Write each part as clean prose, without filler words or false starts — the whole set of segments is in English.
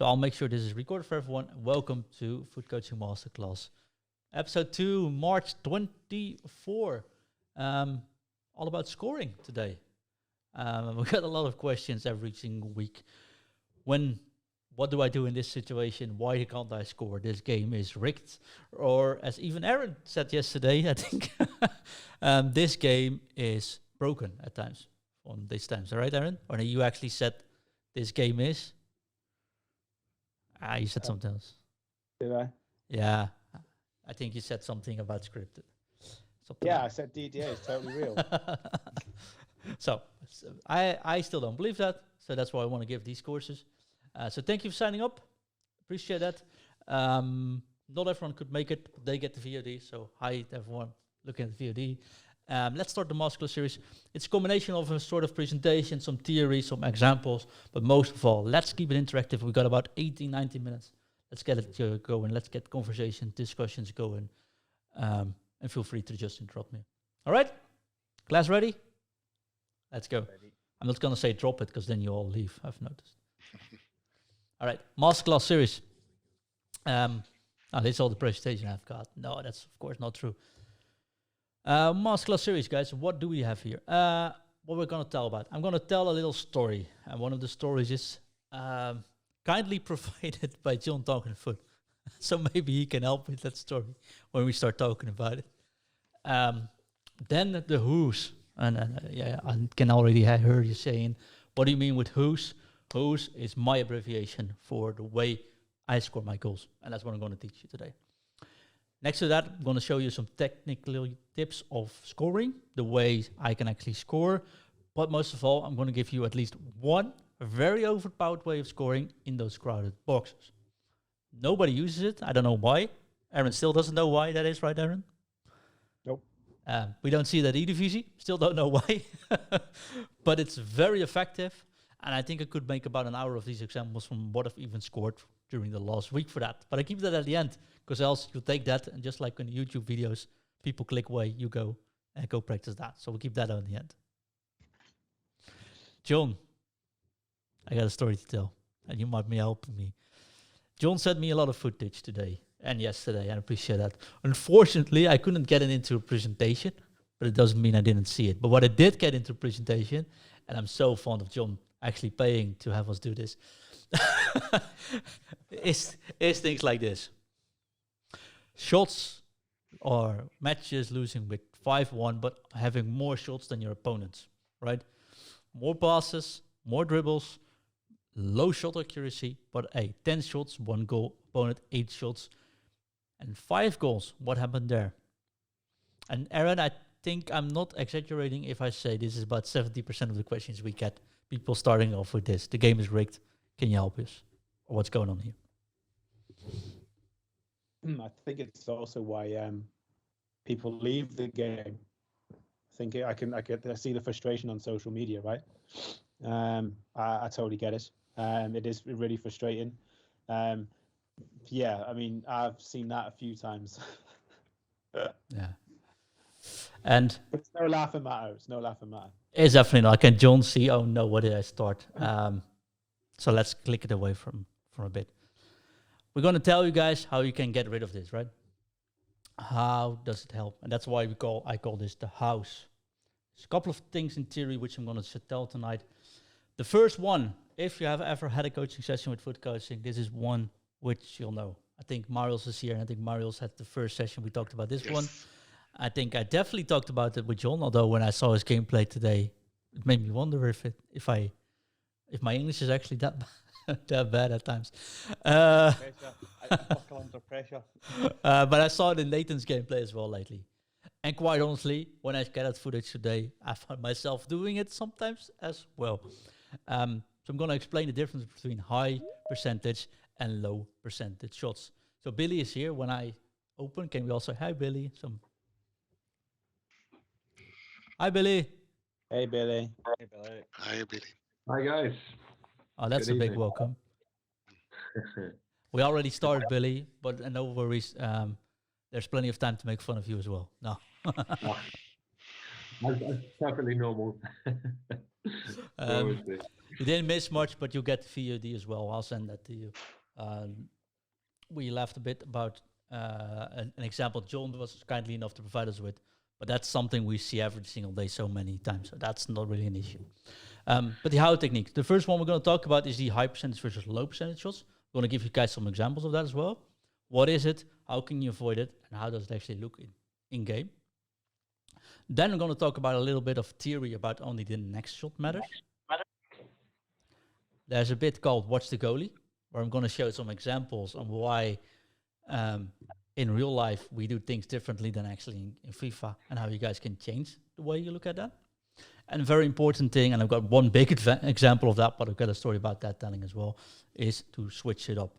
I'll make sure this is recorded for everyone. Welcome to Food Coaching Masterclass, episode 2, March 24. All about scoring today. We got a lot of questions every single week. What do I do in this situation? Why can't I score? This game is rigged. Or as even Aaron said yesterday, I think, this game is broken at times on these times. All right, Aaron? Or you actually said this game is? You said something else. Did I? Yeah. I think you said something about scripted. Yeah, I said DDA is totally real. So I still don't believe that. So that's why I want to give these courses. So thank you for signing up. Appreciate that. Not everyone could make it, but they get the VOD. So hi everyone looking at the VOD. Let's start the Masterclass series. It's a combination of a sort of presentation, some theory, some examples, but most of all, let's keep it interactive. We got about 18, 19 minutes. Let's get it going. Let's get conversation, discussions going. And feel free to just interrupt me. All right? Class ready? Let's go. Ready. I'm not going to say drop it because then you all leave, I've noticed. All right, Masterclass series. This is all the presentation I've got. No, that's of course not true. Masterclass series, guys. What do we have here? What we're going to tell about? I'm going to tell a little story. And one of the stories is kindly provided by John Talking-Foot. So maybe he can help with that story when we start talking about it. Then the who's. And yeah, I can already hear you saying, what do you mean with who's? Who's is my abbreviation for the way I score my goals. And that's what I'm going to teach you today. Next to that, I'm going to show you some technical tips of scoring, the way I can actually score. But most of all, I'm going to give you at least one very overpowered way of scoring in those crowded boxes. Nobody uses it. I don't know why. Aaron still doesn't know why that is, right, Aaron? Nope. We don't see that E-Divisie. Still don't know why. But it's very effective. And I think I could make about an hour of these examples from what I've even scored during the last week for that. But I keep that at the end, because else you take that, and just like in the YouTube videos, people click away, you go and go practice that. So we'll keep that at the end. John, I got a story to tell, and you might be helping me. John sent me a lot of footage today and yesterday, and I appreciate that. Unfortunately, I couldn't get it into a presentation, but it doesn't mean I didn't see it. But what I did get into a presentation, and I'm so fond of John actually paying to have us do this, is things like this. Shots or matches losing with 5-1, but having more shots than your opponents, right? More passes, more dribbles, low shot accuracy, but 10 shots, 1 goal, opponent 8 shots, and 5 goals. What happened there? And Aaron, I think I'm not exaggerating if I say this is about 70% of the questions we get. People starting off with this. The game is rigged. Can you help us? Or what's going on here? I think it's also why people leave the game. I think I see the frustration on social media, right? I totally get it. It is really frustrating. Yeah, I mean, I've seen that a few times. Yeah. And but it's no laughing matter. It's no laughing matter. It's definitely not. Can John see? Oh no, where did I start? So let's click it away from a bit. We're going to tell you guys how you can get rid of this, right? How does it help? And that's why I call this the house. There's a couple of things in theory which I'm going to tell tonight. The first one, if you have ever had a coaching session with foot coaching, this is one which you'll know. I think Marius is here, and I think Marius had the first session we talked about this one. I think I definitely talked about it with John, although when I saw his gameplay today, it made me wonder if my English is actually that that bad at times. Buckle under pressure. But I saw it in Nathan's gameplay as well lately. And quite honestly, when I get that footage today, I find myself doing it sometimes as well. So I'm going to explain the difference between high percentage and low percentage shots. So Billy is here. When I open, can we also hi Billy? Hi Billy. Hey Billy. Hey, Billy. Hi, Billy. Hi guys. Oh, that's a big welcome. We already started, Billy, but no worries. There's plenty of time to make fun of you as well. No. That's perfectly normal. You didn't miss much, but you get the VOD as well. I'll send that to you. We laughed a bit about an example John was kindly enough to provide us with, but that's something we see every single day so many times, so that's not really an issue. But the how technique, the first one we're going to talk about is the high percentage versus low percentage shots. I'm going to give you guys some examples of that as well. What is it? How can you avoid it? And how does it actually look in game? Then I'm going to talk about a little bit of theory about only the next shot matters. There's a bit called Watch the Goalie, where I'm going to show some examples on why in real life we do things differently than actually in FIFA, and how you guys can change the way you look at that. And a very important thing, and I've got one big example of that, but I've got a story about that telling as well, is to switch it up.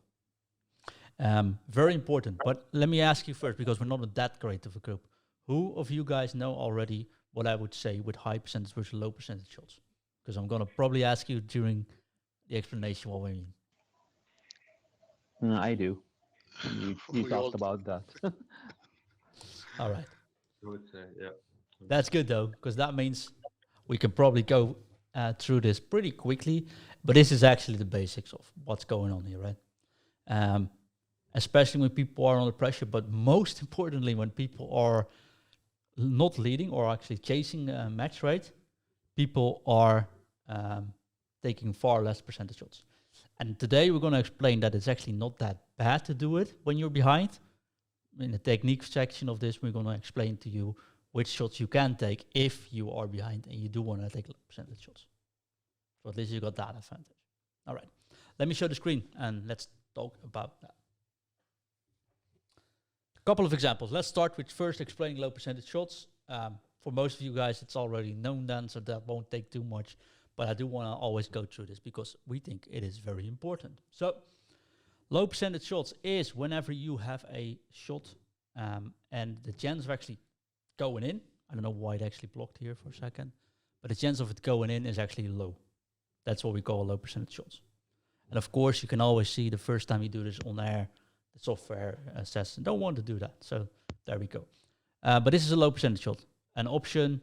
Very important, but let me ask you first, because we're not that great of a group. Who of you guys know already what I would say with high percentage versus low percentage shots? Because I'm going to probably ask you during the explanation what we mean. I do. You talked about that. All right. I would say, yeah. That's good though, because that means we can probably go through this pretty quickly, but this is actually the basics of what's going on here, right? Especially when people are under pressure, but most importantly, when people are not leading or actually chasing match rate, people are taking far less percentage shots. And today we're going to explain that it's actually not that bad to do it when you're behind. In the technique section of this, we're going to explain to you which shots you can take if you are behind and you do want to take percentage shots. So at least you got that advantage. All right, let me show the screen and let's talk about that. A couple of examples. Let's start with first explaining low percentage shots. For most of you guys, it's already known then, so that won't take too much. But I do want to always go through this because we think it is very important. So low percentage shots is whenever you have a shot and the chance of actually going in, I don't know why it actually blocked here for a second, but the chance of it going in is actually low. That's what we call low percentage shots. And of course, you can always see the first time you do this on air, the software says, don't want to do that. So there we go. But this is a low percentage shot. An option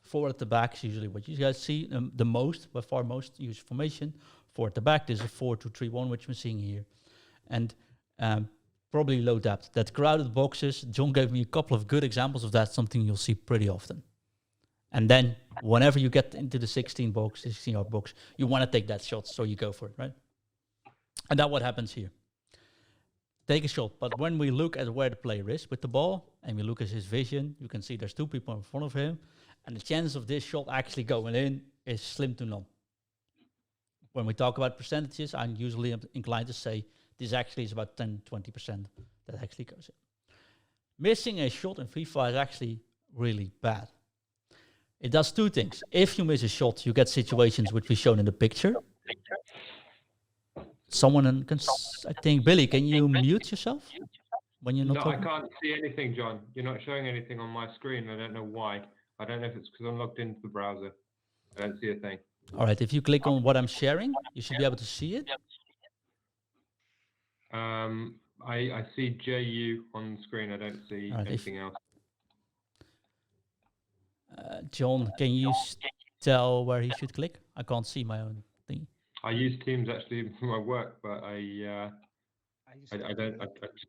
forward at the back is usually what you guys see the most, by far most used formation. Forward at the back, this is a 4-2-3-1, which we're seeing here. And probably low depth. That crowded boxes, John gave me a couple of good examples of that, something you'll see pretty often. And then whenever you get into the 16-yard box, you want to take that shot, so you go for it, right? And that's what happens here. Take a shot, but when we look at where the player is with the ball, and we look at his vision, you can see there's two people in front of him, and the chance of this shot actually going in is slim to none. When we talk about percentages, I'm usually inclined to say this actually is about 10-20% that actually goes in. Missing a shot in FIFA is actually really bad. It does two things. If you miss a shot, you get situations which we've shown in the picture. Someone can, I think, Billy, can you mute yourself when you're not talking? No, I can't see anything, John. You're not showing anything on my screen. I don't know why. I don't know if it's because I'm logged into the browser. I don't see a thing. All right, if you click on what I'm sharing, you should be able to see it. I see JU on the screen. I don't see anything else. John, can you tell where he should click? I can't see my own thing. I use Teams actually for my work, but I don't. I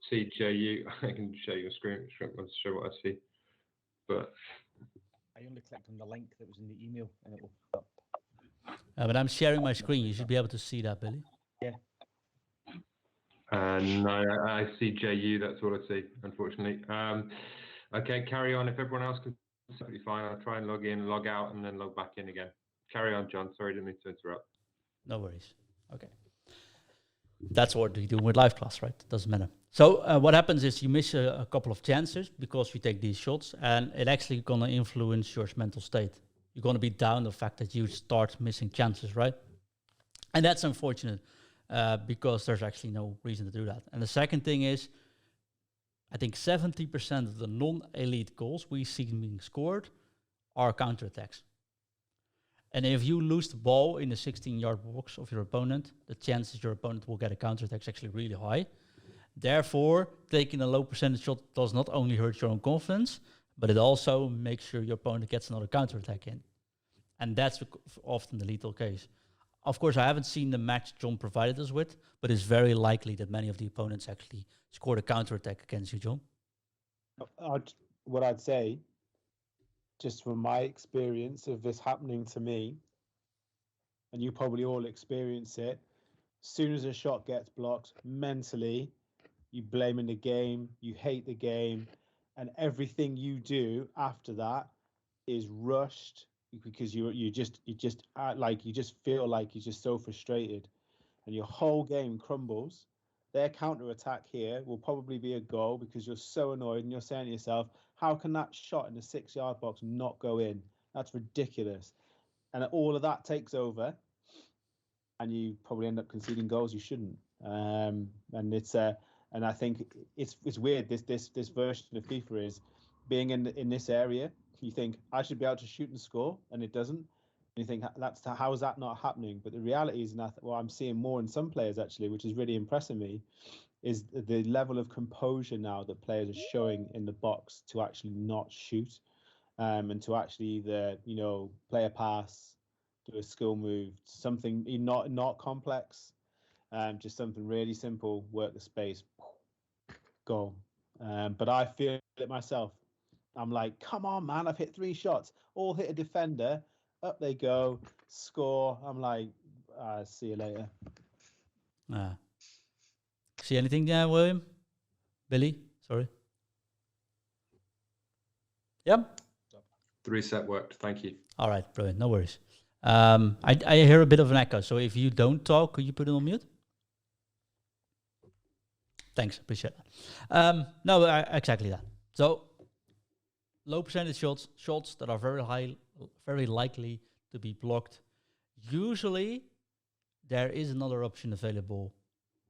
see JU. I can show you a screen. Show what I see, but I only clicked on the link that was in the email, and it will pop up. But I'm sharing my screen. You should be able to see that, Billy. Yeah. No, I see JU. That's all I see, unfortunately. Okay, carry on. If everyone else can, absolutely fine. I'll try and log in, log out, and then log back in again. Carry on, John. Sorry, didn't mean to interrupt. No worries. Okay. That's what we do with live class, right? Doesn't matter. So what happens is you miss a couple of chances because you take these shots, and it actually going to influence your mental state. You're going to be down the fact that you start missing chances, right? And that's unfortunate because there's actually no reason to do that. And the second thing is, I think 70% of the non-elite goals we see being scored are counterattacks. And if you lose the ball in the 16-yard box of your opponent, the chances your opponent will get a counterattack is actually really high. Therefore, taking a low percentage shot does not only hurt your own confidence, but it also makes sure your opponent gets another counterattack in. And that's often the lethal case. Of course, I haven't seen the match John provided us with, but it's very likely that many of the opponents actually scored a counterattack against you, John. What I'd say, just from my experience of this happening to me, and you probably all experience it, as soon as a shot gets blocked, mentally, you blaming the game, you hate the game, and everything you do after that is rushed because you just feel like you're just so frustrated, and your whole game crumbles. Their counter attack here will probably be a goal because you're so annoyed and you're saying to yourself, how can that shot in the 6-yard box not go in? That's ridiculous. And all of that takes over, and you probably end up conceding goals you shouldn't. And I think it's weird. This version of FIFA is being in this area. You think I should be able to shoot and score, and it doesn't. You think how is that not happening? But the reality is, I'm seeing more in some players actually, which is really impressing me, is the level of composure now that players are showing in the box to actually not shoot, and to actually either play a pass, do a skill move, something not complex, just something really simple, work the space, goal. But I feel it myself. I'm like, come on, man! I've hit 3 shots, all hit a defender. Up they go, score. I'm like, see you later. See anything there, William? Billy? Sorry. Yep. The reset worked. Thank you. All right, brilliant. No worries. I hear a bit of an echo, so if you don't talk, could you put it on mute? Thanks, appreciate that. No, exactly that. So, low percentage shots that are very likely to be blocked. Usually, there is another option available,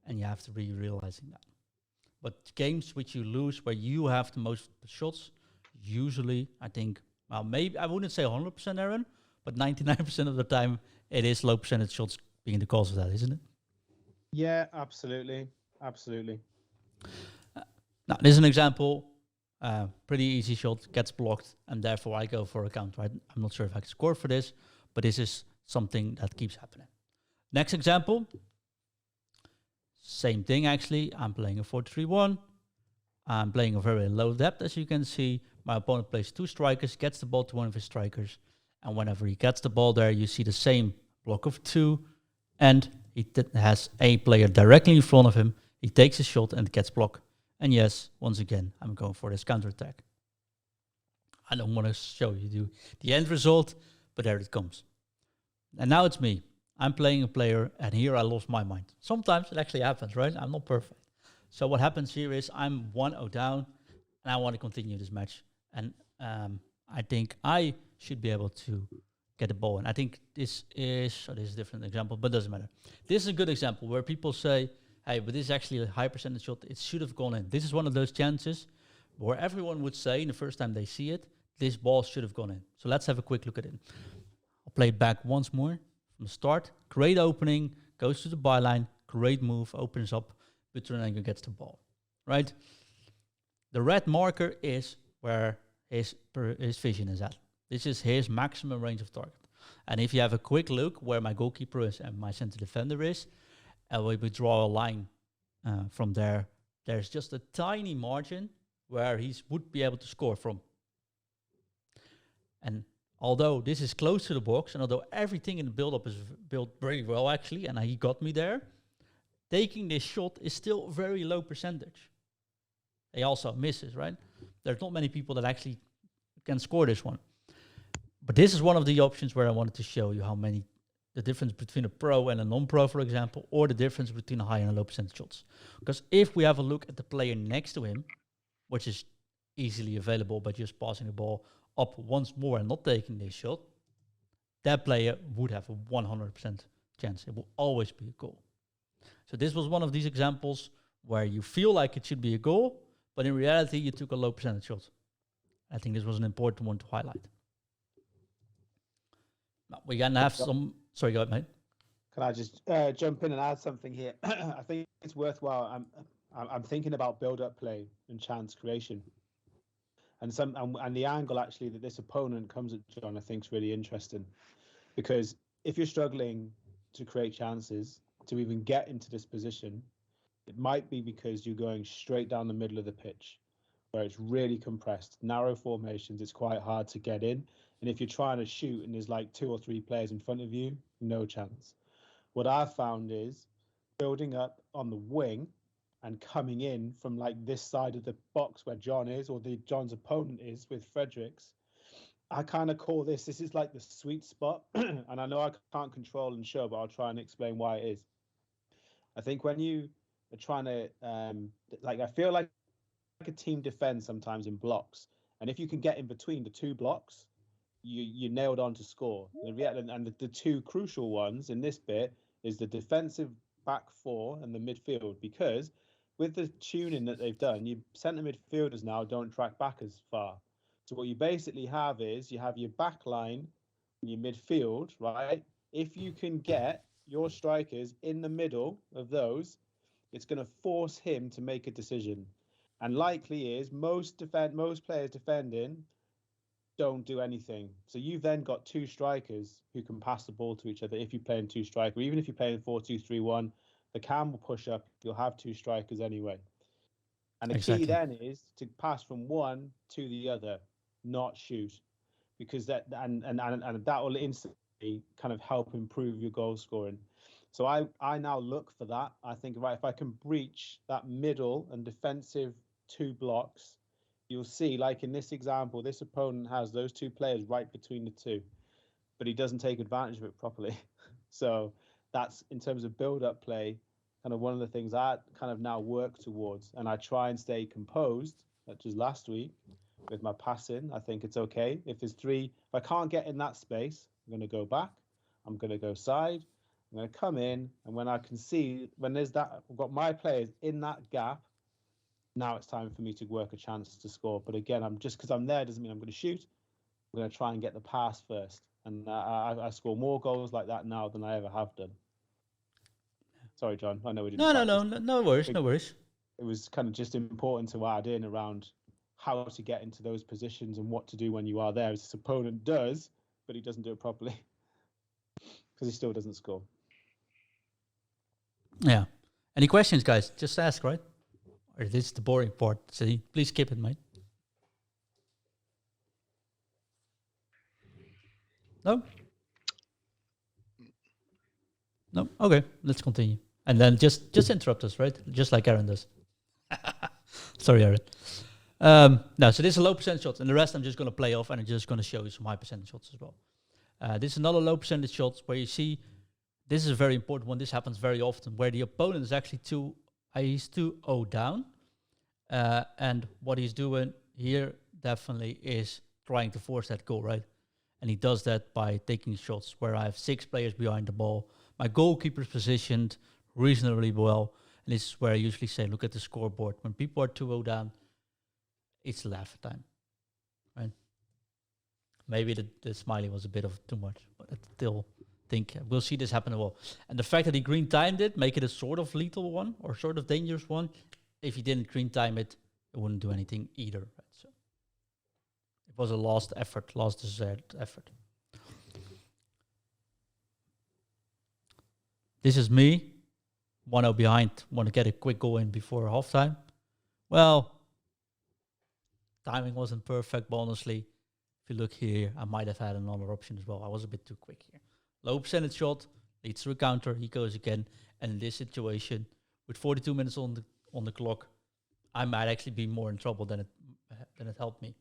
and you have to be realizing that. But games which you lose, where you have the most shots, usually, I think, well, maybe I wouldn't say 100%, Aaron, but 99% of the time, it is low percentage shots being the cause of that, isn't it? Yeah, absolutely. Now, this is an example. Pretty easy shot, gets blocked, and therefore I go for a counter. I'm not sure if I can score for this, but this is something that keeps happening. Next example. Same thing, actually. I'm playing a 4-3-1. I'm playing a very low depth, as you can see. My opponent plays 2 strikers, gets the ball to one of his strikers, and whenever he gets the ball there, you see the same block of 2, and he has a player directly in front of him. He takes a shot and it gets blocked. And yes, once again, I'm going for this counterattack. I don't want to show you the end result, but there it comes. And now it's me. I'm playing a player, and here I lost my mind. Sometimes it actually happens, right? I'm not perfect. So what happens here is I'm 1-0 down, and I want to continue this match. And I think I should be able to get the ball. And I think this is a different example, but doesn't matter. This is a good example where people say, hey, but this is actually a high percentage shot. It should have gone in. This is one of those chances where everyone would say the first time they see it, this ball should have gone in. So let's have a quick look at it. I'll play it back once more from the start. Great opening, goes to the byline, great move, opens up, Butranego gets the ball, right? The red marker is where his vision is at. This is his maximum range of target. And if you have a quick look where my goalkeeper is and my center defender is, and we draw a line from there, there's just a tiny margin where he would be able to score from. And although this is close to the box, and although everything in the build-up is built very well, actually, and he got me there, taking this shot is still very low percentage. He also misses, right? There's not many people that actually can score this one. But this is one of the options where I wanted to show you the difference between a pro and a non-pro, for example, or the difference between a high and a low percentage shots. Because if we have a look at the player next to him, which is easily available by just passing the ball up once more and not taking this shot, that player would have a 100% chance. It will always be a goal. So this was one of these examples where you feel like it should be a goal, but in reality, you took a low percentage shot. I think this was an important one to highlight. Now, we're going to have some... Sorry, go ahead, mate. Can I just jump in and add something here? I think it's worthwhile. I'm thinking about build-up play and chance creation. And the angle, actually, that this opponent comes at John, I think is really interesting. Because if you're struggling to create chances to even get into this position, it might be because you're going straight down the middle of the pitch where it's really compressed, narrow formations. It's quite hard to get in. And if you're trying to shoot and there's like 2 or 3 players in front of you, no chance. What I've found is building up on the wing and coming in from like this side of the box where John is, or John's opponent is with Fredericks. I kind of call this is like the sweet spot. And I know I can't control and show, but I'll try and explain why it is. I think when you are trying to, I feel like a team defends sometimes in blocks. And if you can get in between the 2 blocks, you nailed on to score. And the 2 crucial ones in this bit is the defensive back 4 and the midfield, because with the tuning that they've done, your centre midfielders now don't track back as far. So what you basically have is you have your back line and your midfield, right? If you can get your strikers in the middle of those, it's going to force him to make a decision. And likely is most players defending don't do anything. So you've then got 2 strikers who can pass the ball to each other if you're playing 2 striker. Even if you're playing 4-2-3-1, the cam will push up. You'll have 2 strikers anyway. And the key then is to pass from one to the other, not shoot, because that and that will instantly kind of help improve your goal scoring. So I now look for that. I think, right, if I can breach that middle and defensive 2 blocks, you'll see, like in this example, this opponent has those 2 players right between the 2, but he doesn't take advantage of it properly. So that's, in terms of build-up play, kind of one of the things I kind of now work towards. And I try and stay composed, such as last week with my passing. I think it's okay. If there's 3, if I can't get in that space, I'm going to go back. I'm going to go side. I'm going to come in. And when I can see, when there's that, I've got my players in that gap, now it's time for me to work a chance to score. But again, because I'm there doesn't mean I'm going to shoot. I'm going to try and get the pass first. And I score more goals like that now than I ever have done. Sorry, John. I know we didn't. No worries, no worries. It was kind of just important to add in around how to get into those positions and what to do when you are there, as his opponent does, but he doesn't do it properly because he still doesn't score. Yeah. Any questions, guys? Just ask, right? Or this is the boring part. So please skip it, mate. No? No? Okay, let's continue. And then just interrupt us, right? Just like Aaron does. Sorry, Aaron. No, so this is a low percentage shot, and the rest I'm just going to play off, and I'm just going to show you some high percentage shots as well. This is another low percentage shot where you see, this is a very important one. This happens very often, where the opponent is actually he's 2-0 down. And what he's doing here definitely is trying to force that goal, right? And he does that by taking shots where I have 6 players behind the ball. My goalkeeper's positioned reasonably well. And this is where I usually say, look at the scoreboard. When people are 2-0 down, it's laugh time, right? Maybe the smiley was a bit of too much, but I still think we'll see this happen as well. And the fact that he green timed it, make it a sort of lethal one or sort of dangerous one. If he didn't green time it, it wouldn't do anything either. Right? So it was a last desert effort. This is me, 1-0 behind, want to get a quick goal in before halftime. Well, timing wasn't perfect, but honestly, if you look here, I might have had another option as well. I was a bit too quick here. Low percentage shot, leads to a counter, he goes again. And in this situation, with 42 minutes on the clock, I might actually be more in trouble than it helped me.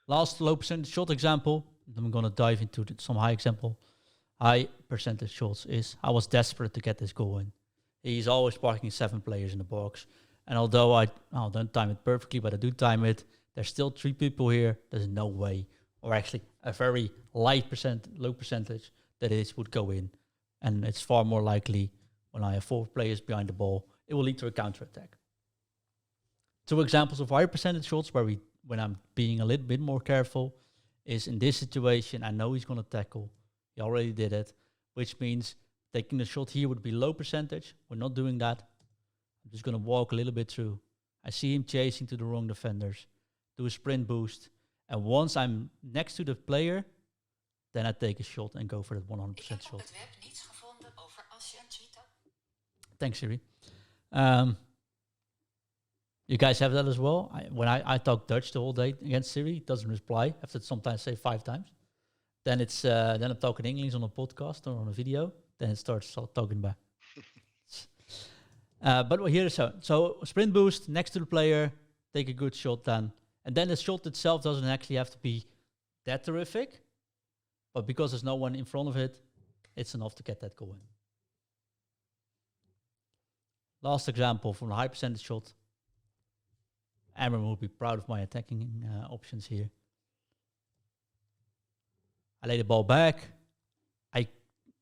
Last low percentage shot example, I'm going to dive into some high example. High percentage shots is, I was desperate to get this goal in. He's always parking 7 players in the box. And although I don't time it perfectly, but I do time it, there's still 3 people here. There's no way, or actually a very low percentage that it would go in. And it's far more likely when I have 4 players behind the ball, it will lead to a counter-attack. 2 examples of higher percentage shots when I'm being a little bit more careful is in this situation, I know he's going to tackle. He already did it, which means taking the shot here would be low percentage. We're not doing that. I'm just going to walk a little bit through. I see him chasing to the wrong defenders, do a sprint boost. And once I'm next to the player, then I take a shot and go for that 100% Ik heb op shot. het web niets gevonden over als je een tweet had. Thanks, Siri. You guys have that as well? When I talk Dutch the whole day against Siri, it doesn't reply. I have to sometimes say 5 times. Then then I'm talking English on a podcast or on a video. Then it starts talking back. But here is so sprint boost next to the player, take a good shot then. And then the shot itself doesn't actually have to be that terrific. But because there's no one in front of it, it's enough to get that goal in. Last example from the high percentage shot. Aaron will be proud of my attacking options here. I lay the ball back. I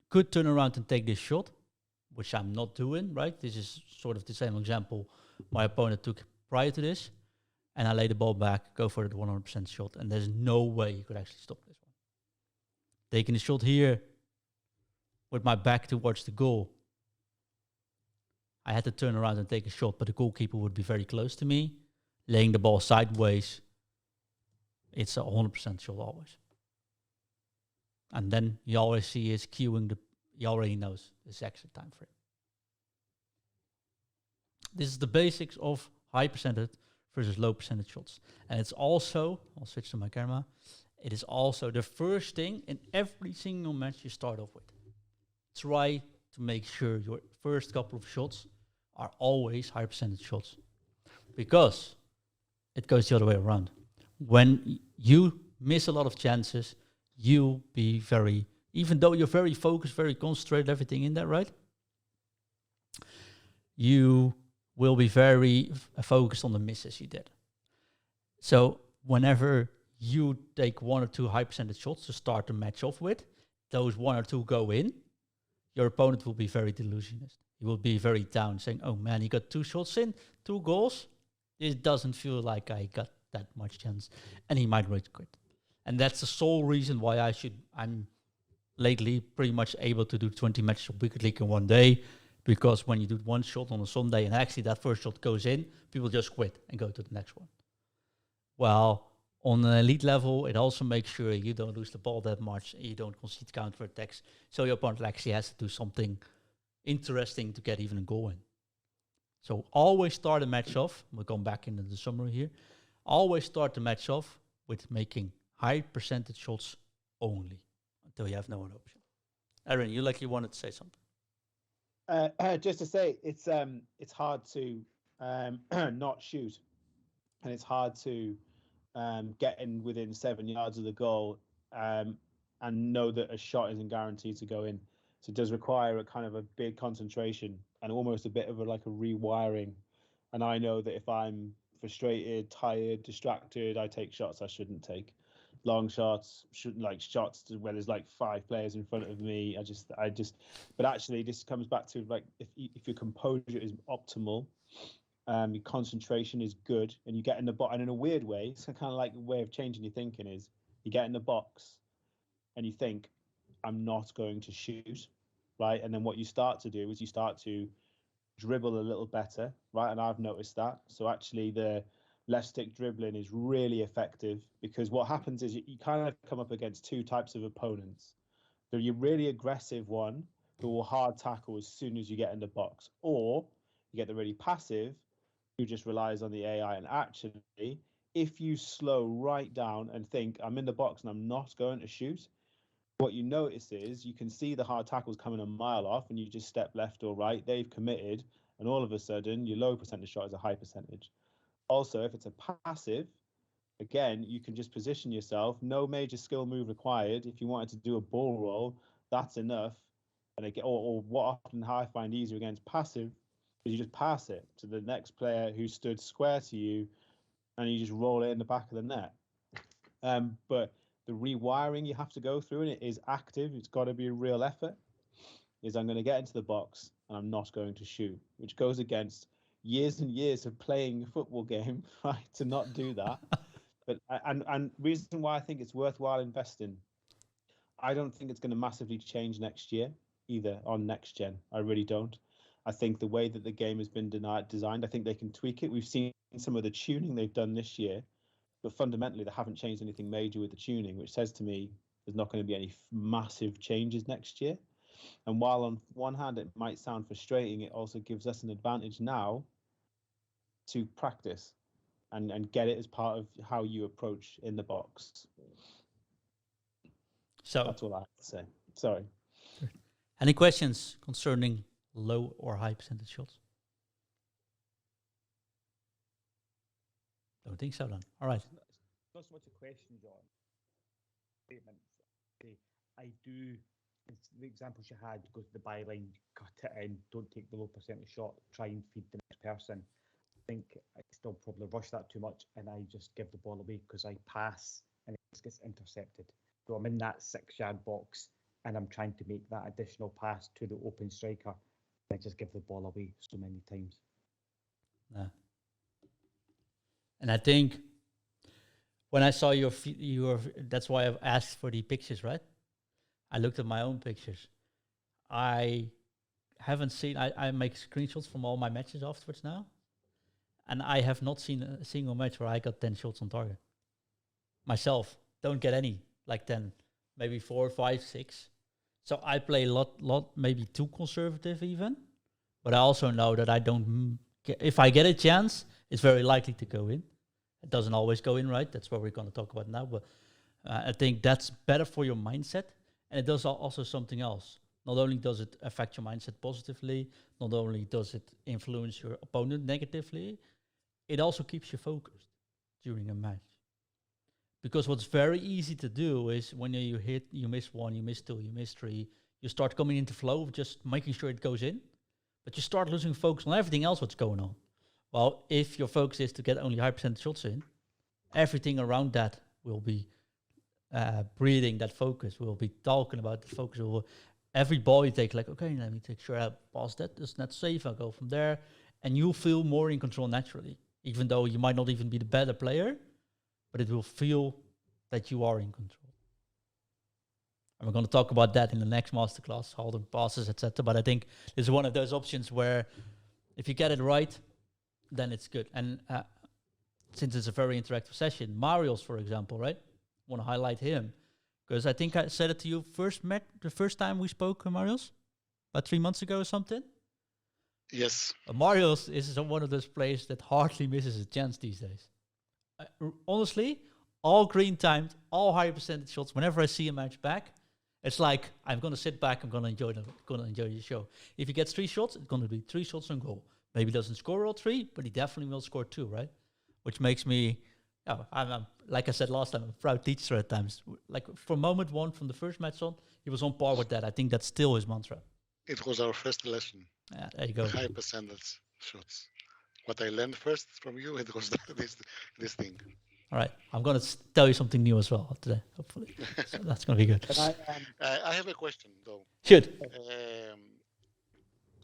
could turn around and take this shot, which I'm not doing, right? This is sort of the same example my opponent took prior to this. And I lay the ball back, go for the 100% shot, and there's no way you could actually stop this one. Taking the shot here with my back towards the goal. I had to turn around and take a shot, but the goalkeeper would be very close to me. Laying the ball sideways, it's a 100% shot always. And then you always see is queuing he already knows the exact time frame. This is the basics of high percentage versus low percentage shots. And it's also, I'll switch to my camera, it is also the first thing in every single match you start off with. Try to make sure your first couple of shots are always high percentage shots. Because it goes the other way around. When you miss a lot of chances, you'll be very, even though you're very focused, very concentrated, everything in there, right? You will be very focused on the misses you did. So whenever you take 1 or 2 high percentage shots to start the match off with, those 1 or 2 go in, your opponent will be very delusionist. He will be very down, saying, oh man, he got 2 shots in, 2 goals. It doesn't feel like I got that much chance. And he might rage quit. And that's the sole reason why I'm lately pretty much able to do 20 matches of Wicked League in one day. Because when you do 1 shot on a Sunday and actually that first shot goes in, people just quit and go to the next one. Well, on an elite level, it also makes sure you don't lose the ball that much and you don't concede counterattacks. So your opponent actually has to do something interesting to get even a goal in. So always start a match off. We'll come back into the summary here. Always start the match off with making high percentage shots only until you have no other option. Aaron, you wanted to say something. Just to say, it's hard to not shoot, and it's hard to get in within 7 yards of the goal and know that a shot isn't guaranteed to go in. So it does require a kind of a big concentration and almost a bit of a rewiring. And I know that if I'm frustrated, tired, distracted, I take shots I shouldn't take. Long shots, shots where there's 5 players in front of me. But actually this comes back to if your composure is optimal, your concentration is good, and you get in the box. And in a weird way, it's kind of like a way of changing your thinking is you get in the box and you think, I'm not going to shoot, right? And then what you start to do is you start to dribble a little better, right? And I've noticed that. So actually the left stick dribbling is really effective, because what happens is you kind of come up against 2 types of opponents. There you're really aggressive one who will hard tackle as soon as you get in the box, or you get the really passive who just relies on the AI. And actually, if you slow right down and think, I'm in the box and I'm not going to shoot, what you notice is you can see the hard tackles coming a mile off, and you just step left or right, they've committed, and all of a sudden your low percentage shot is a high percentage. Also, if it's a passive, again, you can just position yourself, no major skill move required. If you wanted to do a ball roll, that's enough. And again, how I find easier against passive is you just pass it to the next player who stood square to you, and you just roll it in the back of the net. But the rewiring you have to go through, and it is active, it's got to be a real effort, is I'm going to get into the box and I'm not going to shoot, which goes against years and years of playing a football game, right, to not do that. But and reason why I think it's worthwhile investing, I don't think it's going to massively change next year either on next gen. I really don't. I think the way that the game has been designed, I think they can tweak it. We've seen some of the tuning they've done this year, but fundamentally they haven't changed anything major with the tuning, which says to me there's not going to be any massive changes next year. And while on one hand it might sound frustrating, it also gives us an advantage now to practice and get it as part of how you approach in the box. So that's all I have to say. Sorry. Any questions concerning low or high percentage shots? Don't think so then. All right. Not so much a question, John. Statement. I do. It's the examples you had, go to the byline, cut it in, don't take the low percentage shot, try and feed the next person. I think I still probably rush that too much, and I just give the ball away because I pass and it just gets intercepted. So I'm in that 6-yard box and I'm trying to make that additional pass to the open striker. I just give the ball away so many times. Yeah. And I think when I saw your, that's why I've asked for the pictures, right? I looked at my own pictures. I haven't seen, I make screenshots from all my matches afterwards now. And I have not seen a single match where I got 10 shots on target. Myself, don't get any, like 10, maybe 4, 5, 6. So I play a lot, maybe too conservative even. But I also know that I don't, if I get a chance, it's very likely to go in. It doesn't always go in, right? That's what we're going to talk about now. But I think that's better for your mindset. And it does also something else. Not only does it affect your mindset positively, not only does it influence your opponent negatively, it also keeps you focused during a match. Because what's very easy to do is when you miss 1, you miss 2, you miss 3, you start coming into flow of just making sure it goes in, but you start losing focus on everything else what's going on. Well, if your focus is to get only high percentage shots in, everything around that will be breathing that focus. We'll be talking about the focus. Every ball you take, like, okay, let me take sure I pass that. It's not safe. I'll go from there. And you'll feel more in control naturally, even though you might not even be the better player, but it will feel that you are in control. And we're going to talk about that in the next masterclass, holding passes, etc. But I think this is one of those options where if you get it right, then it's good. And since it's a very interactive session, Mario's, for example, right? Want to highlight him because I think I said it to you the first time we spoke, Marius, about 3 months ago or something. Yes. Marius is one of those players that hardly misses a chance these days. Honestly, all green timed, all high percentage shots. Whenever I see a match back, it's like I'm gonna sit back. I'm gonna enjoy the show. If he gets 3 shots, it's gonna be 3 shots on goal. Maybe he doesn't score all 3, but he definitely will score 2, right? Which makes me. Oh, I'm like I said last time, I'm a proud teacher at times. Like from moment 1, from the first match on, he was on par with that. I think that's still his mantra. It was our first lesson. Yeah, there you go. High percentage shots. What I learned first from you, it was this thing. All right, I'm going to tell you something new as well today, hopefully. So that's going to be good. I have a question, though. Shoot.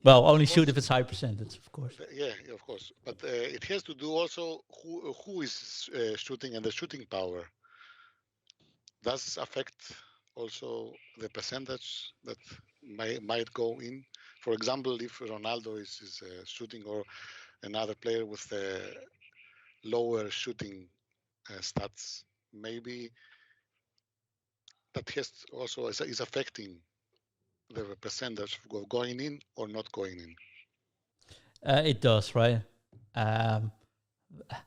Well, only shoot if it's high percentage, of course. Yeah, of course. But it has to do also who is shooting and the shooting power. Does affect also the percentage that might go in? For example, if Ronaldo is shooting or another player with lower shooting stats, maybe that has also is affecting the percentage of going in or not going in. It does, right? I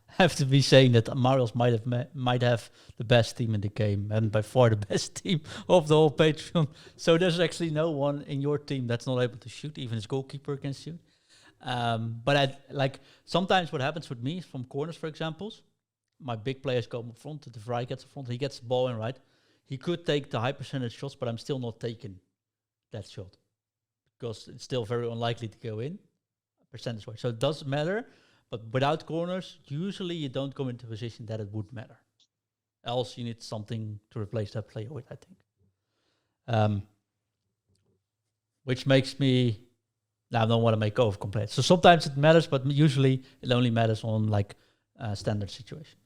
have to be saying that Marius might have the best team in the game and by far the best team of the whole Patreon. So there's actually no one in your team that's not able to shoot. Even his goalkeeper can shoot. But sometimes what happens with me from corners, for example, my big players go up front, the Vrij gets up front, he gets the ball in, right? He could take the high percentage shots, but I'm still not taking that shot because it's still very unlikely to go in percentage-wise. So it does matter, but without corners, usually you don't come into a position that it would matter. Else you need something to replace that player with, I think. Which makes me, I don't want to make over complaints. So sometimes it matters, but usually it only matters on standard situations.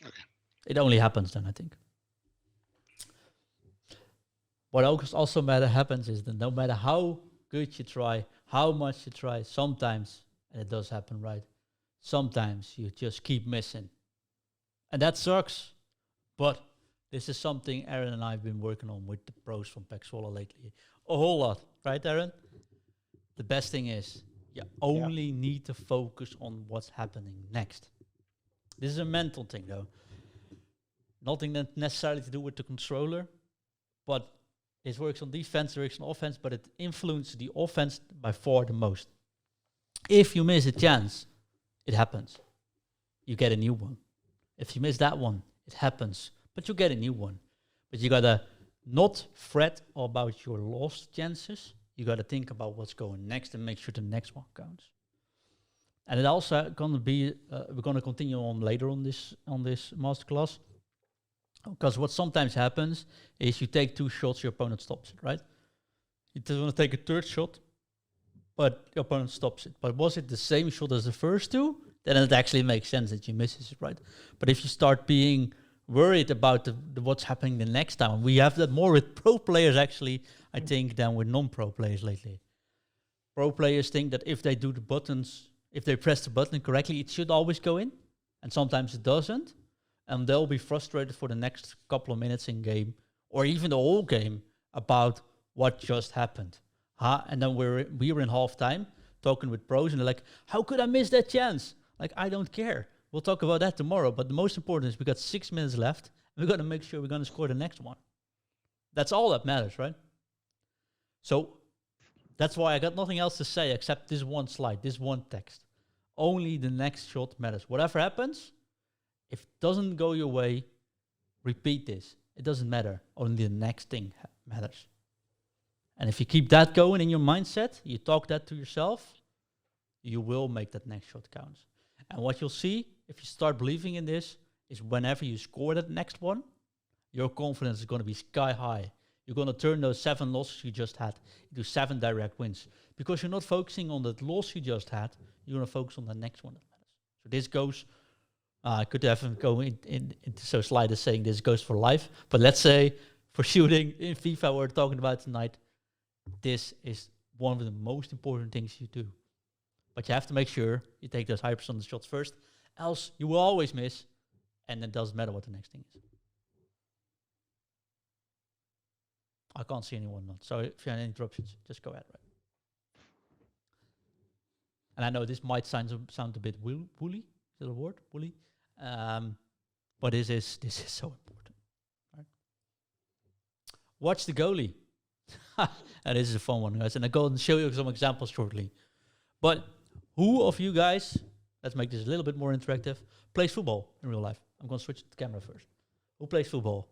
Okay. It only happens then, I think. What also happens is that no matter how good you try, how much you try, sometimes, and it does happen, right? Sometimes you just keep missing. And that sucks. But This is something Aaron and I have been working on with the pros from Paxola lately. A whole lot, right, Aaron? The best thing is you only need to focus on what's happening next. This is a mental thing, though. Nothing that necessarily to do with the controller, but it works on defense, it works on offense, but it influences the offense by far the most. If you miss a chance, it happens. You get a new one. If you miss that one, it happens, but you get a new one. But you gotta not fret about your lost chances. You gotta think about what's going next and make sure the next one counts. And it also gonna be we're gonna continue on later on this masterclass, because what sometimes happens is you take 2 shots, your opponent stops it, right? You just want to take a 3rd shot, but your opponent stops it. But was it the same shot as the first 2? Then it actually makes sense that you misses it, right? But if you start being worried about the what's happening the next time, we have that more with pro players actually, I think, than with non-pro players lately. Pro players think that if they do the buttons, if they press the button correctly, it should always go in, and sometimes it doesn't. And they'll be frustrated for the next couple of minutes in game, or even the whole game, about what just happened. And then we were in halftime talking with pros, and they're like, "How could I miss that chance?" Like, I don't care. We'll talk about that tomorrow. But the most important is we got 6 minutes left, and we got to make sure we're going to score the next one. That's all that matters, right? So that's why I got nothing else to say except this one slide, this one text. Only the next shot matters. Whatever happens, if it doesn't go your way, repeat this. It doesn't matter. Only the next thing matters. And if you keep that going in your mindset, you talk that to yourself, you will make that next shot count. And what you'll see, if you start believing in this, is whenever you score that next one, your confidence is going to be sky high. You're going to turn those 7 losses you just had into 7 direct wins. Because you're not focusing on that loss you just had, you're going to focus on the next one that matters. So this goes... I could have go into so slide is saying this goes for life, but let's say for shooting in FIFA we're talking about tonight, this is one of the most important things you do. But you have to make sure you take those high percentage shots first, else you will always miss, and it doesn't matter what the next thing is. I can't see anyone not. So if you have any interruptions, just go ahead, right? And I know this might sound a bit woolly. Is that a word? Woolly? But this is so important. Right? Watch the goalie. And this is a fun one, guys. And I'm going to show you some examples shortly. But who of you guys, let's make this a little bit more interactive, plays football in real life? I'm going to switch the camera first. Who plays football?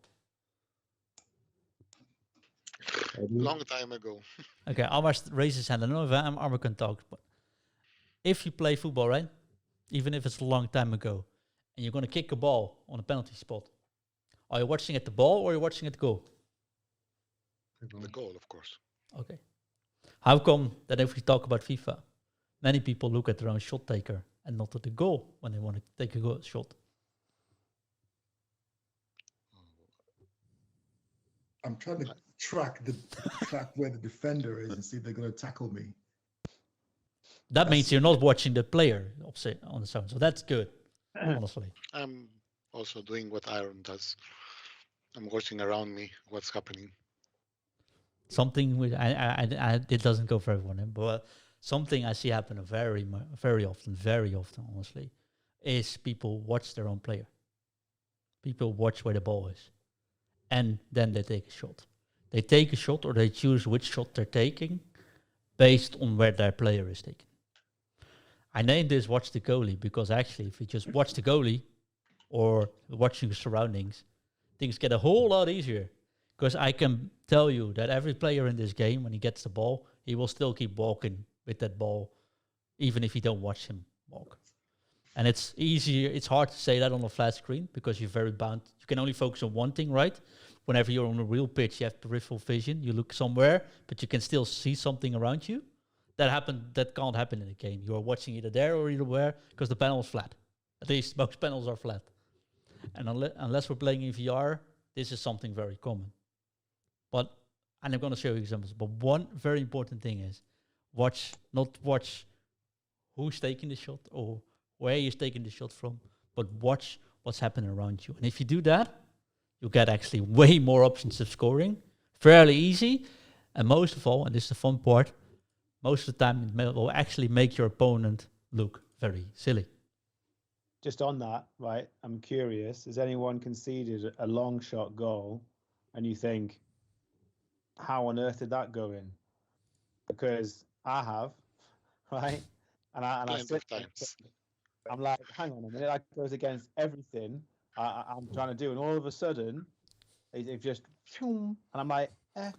Long time ago. Okay, Amar raised his hand. I don't know if Amar can talk, but if you play football, right? Even if it's a long time ago, and you're going to kick a ball on a penalty spot, are you watching at the ball or are you watching at the goal? The goal, of course. Okay. How come that if we talk about FIFA, many people look at their own shot taker and not at the goal when they want to take a goal shot? I'm trying to track where the defender is and see if they're going to tackle me. That means you're not watching the player on its own, so that's good, honestly. I'm also doing what Aaron does. I'm watching around me what's happening. Something which it doesn't go for everyone, but something I see happen very often, honestly, is people watch their own player. People watch where the ball is, and then they take a shot. They take a shot, or they choose which shot they're taking based on where their player is taking. I named this "Watch the Goalie" because actually, if you just watch the goalie or watching your surroundings, things get a whole lot easier. Because I can tell you that every player in this game, when he gets the ball, he will still keep walking with that ball, even if you don't watch him walk. And it's easier. It's hard to say that on a flat screen because you're very bound. You can only focus on one thing, right? Whenever you're on a real pitch, you have peripheral vision. You look somewhere, but you can still see something around you. That can't happen in a game. You are watching either there or either where because the panel is flat. At least most panels are flat. And unless we're playing in VR, this is something very common. And I'm going to show you examples. But one very important thing is not watch who's taking the shot or where he's taking the shot from, but watch what's happening around you. And if you do that, you get actually way more options of scoring, fairly easy, and most of all, and this is the fun part, most of the time it will actually make your opponent look very silly. Just on that, right? I'm curious. Has anyone conceded a long shot goal, and you think, how on earth did that go in? Because I have, right? And I Plenty sit of times. I'm like, hang on a minute, that goes against everything I'm trying to do, and all of a sudden, it just, and I'm like, eh.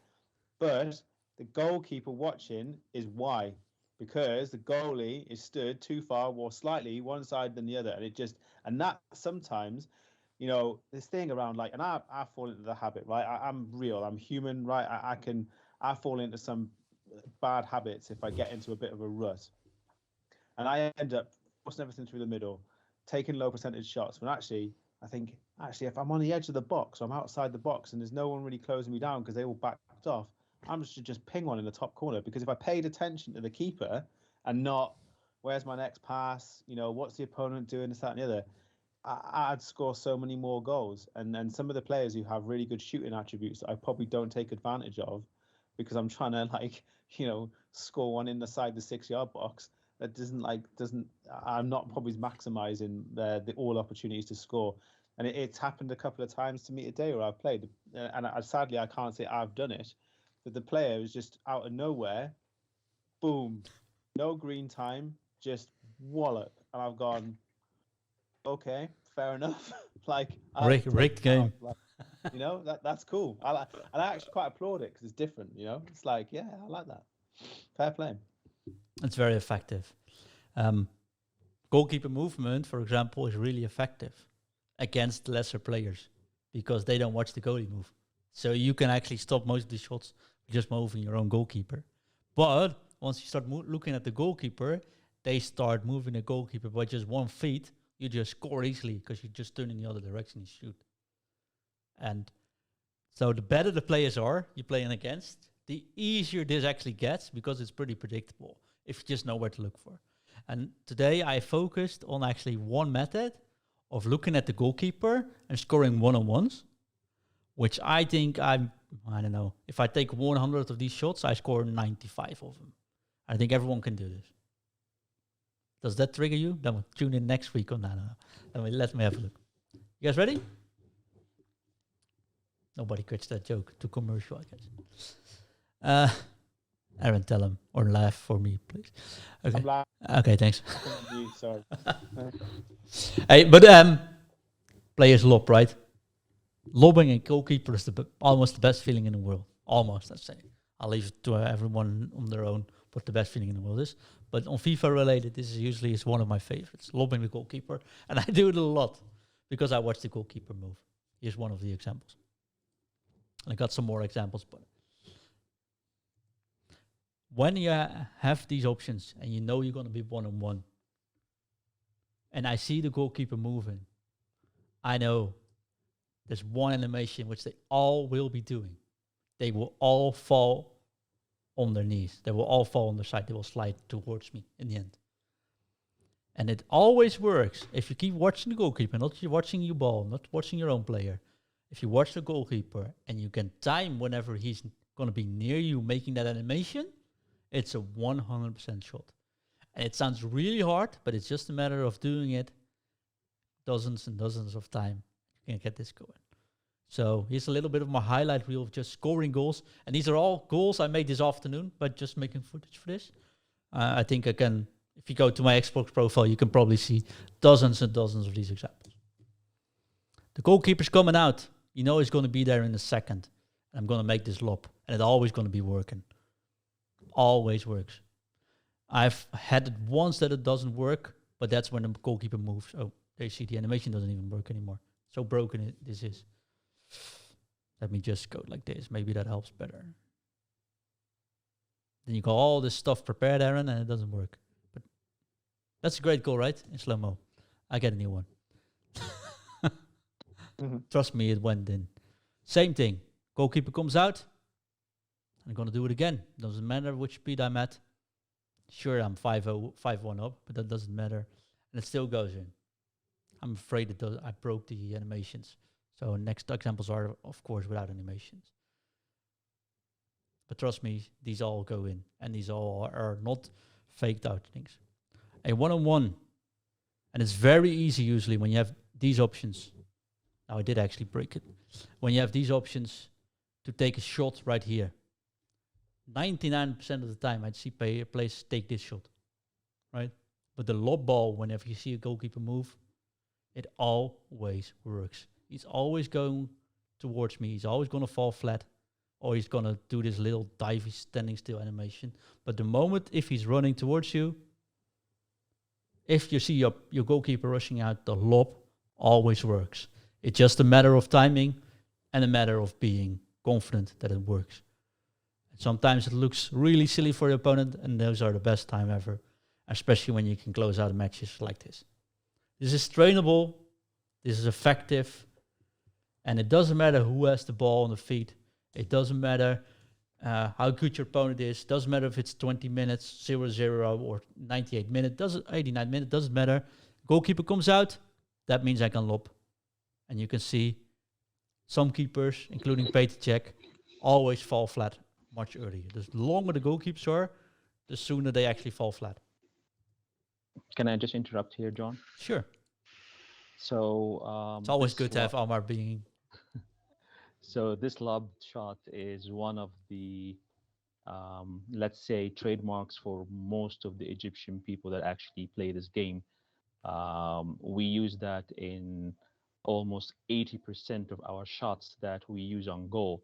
But the goalkeeper watching is why, because the goalie is stood too far or slightly one side than the other, and that sometimes, this thing around like, and I fall into the habit, right? I'm real, I'm human, right? I fall into some bad habits if I get into a bit of a rut, and I end up forcing everything through the middle, taking low percentage shots. When I think if I'm on the edge of the box, or I'm outside the box, and there's no one really closing me down because they all backed off, I'm just ping one in the top corner. Because if I paid attention to the keeper and not where's my next pass, what's the opponent doing, this, that, and the other, I'd score so many more goals. And some of the players who have really good shooting attributes that I probably don't take advantage of because I'm trying to score one inside the 6-yard box. That doesn't. I'm not probably maximizing the all opportunities to score, and it's happened a couple of times to me today where I've played, and sadly I can't say I've done it, but the player was just out of nowhere, boom, no green time, just wallop, and I've gone, okay, fair enough. Rigged game. That's cool. And I actually quite applaud it because it's different. It's like, yeah, I like that. Fair play. It's very effective. Goalkeeper movement, for example, is really effective against lesser players because they don't watch the goalie move. So you can actually stop most of the shots just moving your own goalkeeper. But once you start looking at the goalkeeper, they start moving the goalkeeper by just 1 feet. You just score easily because you just turn in the other direction and shoot. And so the better the players are you're playing against, the easier this actually gets because it's pretty predictable if you just know where to look for. And today I focused on actually one method of looking at the goalkeeper and scoring one-on-ones, which I think I don't know, if I take 100 of these shots, I score 95 of them. I think everyone can do this. Does that trigger you? Then we'll tune in next week on that. Let me have a look. You guys ready? Nobody catch that joke. Too commercial, I guess. Aaron, tell him or laugh for me, please. Okay. Okay, thanks. Sorry. Hey, but players lob, right? Lobbing a goalkeeper is almost the best feeling in the world. Almost, let's say. I'll leave it to everyone on their own what the best feeling in the world is. But on FIFA related, this is usually one of my favorites. Lobbing the goalkeeper. And I do it a lot because I watch the goalkeeper move. Here's one of the examples. And I got some more examples, but when you have these options and you know you're going to be one-on-one, and I see the goalkeeper moving, I know there's one animation which they all will be doing. They will all fall on their knees. They will all fall on their side. They will slide towards me in the end. And it always works if you keep watching the goalkeeper, not watching your ball, not watching your own player. If you watch the goalkeeper and you can time whenever he's going to be near you making that animation, it's a 100% shot. And it sounds really hard, but it's just a matter of doing it dozens and dozens of times. You can get this going. So here's a little bit of my highlight reel of just scoring goals. And these are all goals I made this afternoon, but just making footage for this. I think I can, if you go to my Xbox profile, you can probably see dozens and dozens of these examples. The goalkeeper's coming out. You know he's going to be there in a second. I'm going to make this lob. And it's always going to be working. Always works. I've had it once that it doesn't work, but that's when the goalkeeper moves. Oh, there you see the animation doesn't even work anymore. So broken this is. Let me just go like this. Maybe that helps better. Then you got all this stuff prepared, Aaron, and it doesn't work. But that's a great goal, right? In slow-mo. I get a new one. Trust me, it went in. Same thing. Goalkeeper comes out. I'm going to do it again. Doesn't matter which speed I'm at. Sure, I'm 5-1 up, but that doesn't matter. And it still goes in. I'm afraid I broke the animations. So next examples are, of course, without animations. But trust me, these all go in, and these all are not faked out things. A one-on-one, and it's very easy usually when you have these options. Now I did actually break it. When you have these options to take a shot right here, 99% of the time I'd see players take this shot, right? But the lob ball, whenever you see a goalkeeper move, it always works. He's always going towards me. He's always going to fall flat, or he's going to do this little divey standing still animation. But the moment if he's running towards you, if you see your goalkeeper rushing out, the lob always works. It's just a matter of timing and a matter of being confident that it works. And sometimes it looks really silly for your opponent, and those are the best time ever, especially when you can close out matches like this. This is trainable, this is effective, and it doesn't matter who has the ball on the feet. It doesn't matter how good your opponent is. Doesn't matter if it's 20 minutes, 0-0, or 98 minutes, 89 minutes, doesn't matter. Goalkeeper comes out, that means I can lob. And you can see some keepers, including Peter Cech, always fall flat much earlier. The longer the goalkeepers are, the sooner they actually fall flat. Can I just interrupt here, John? Sure. So it's always good to have Amar being. So this lob shot is one of the, let's say, trademarks for most of the Egyptian people that actually play this game. We use that in almost 80% of our shots that we use on goal.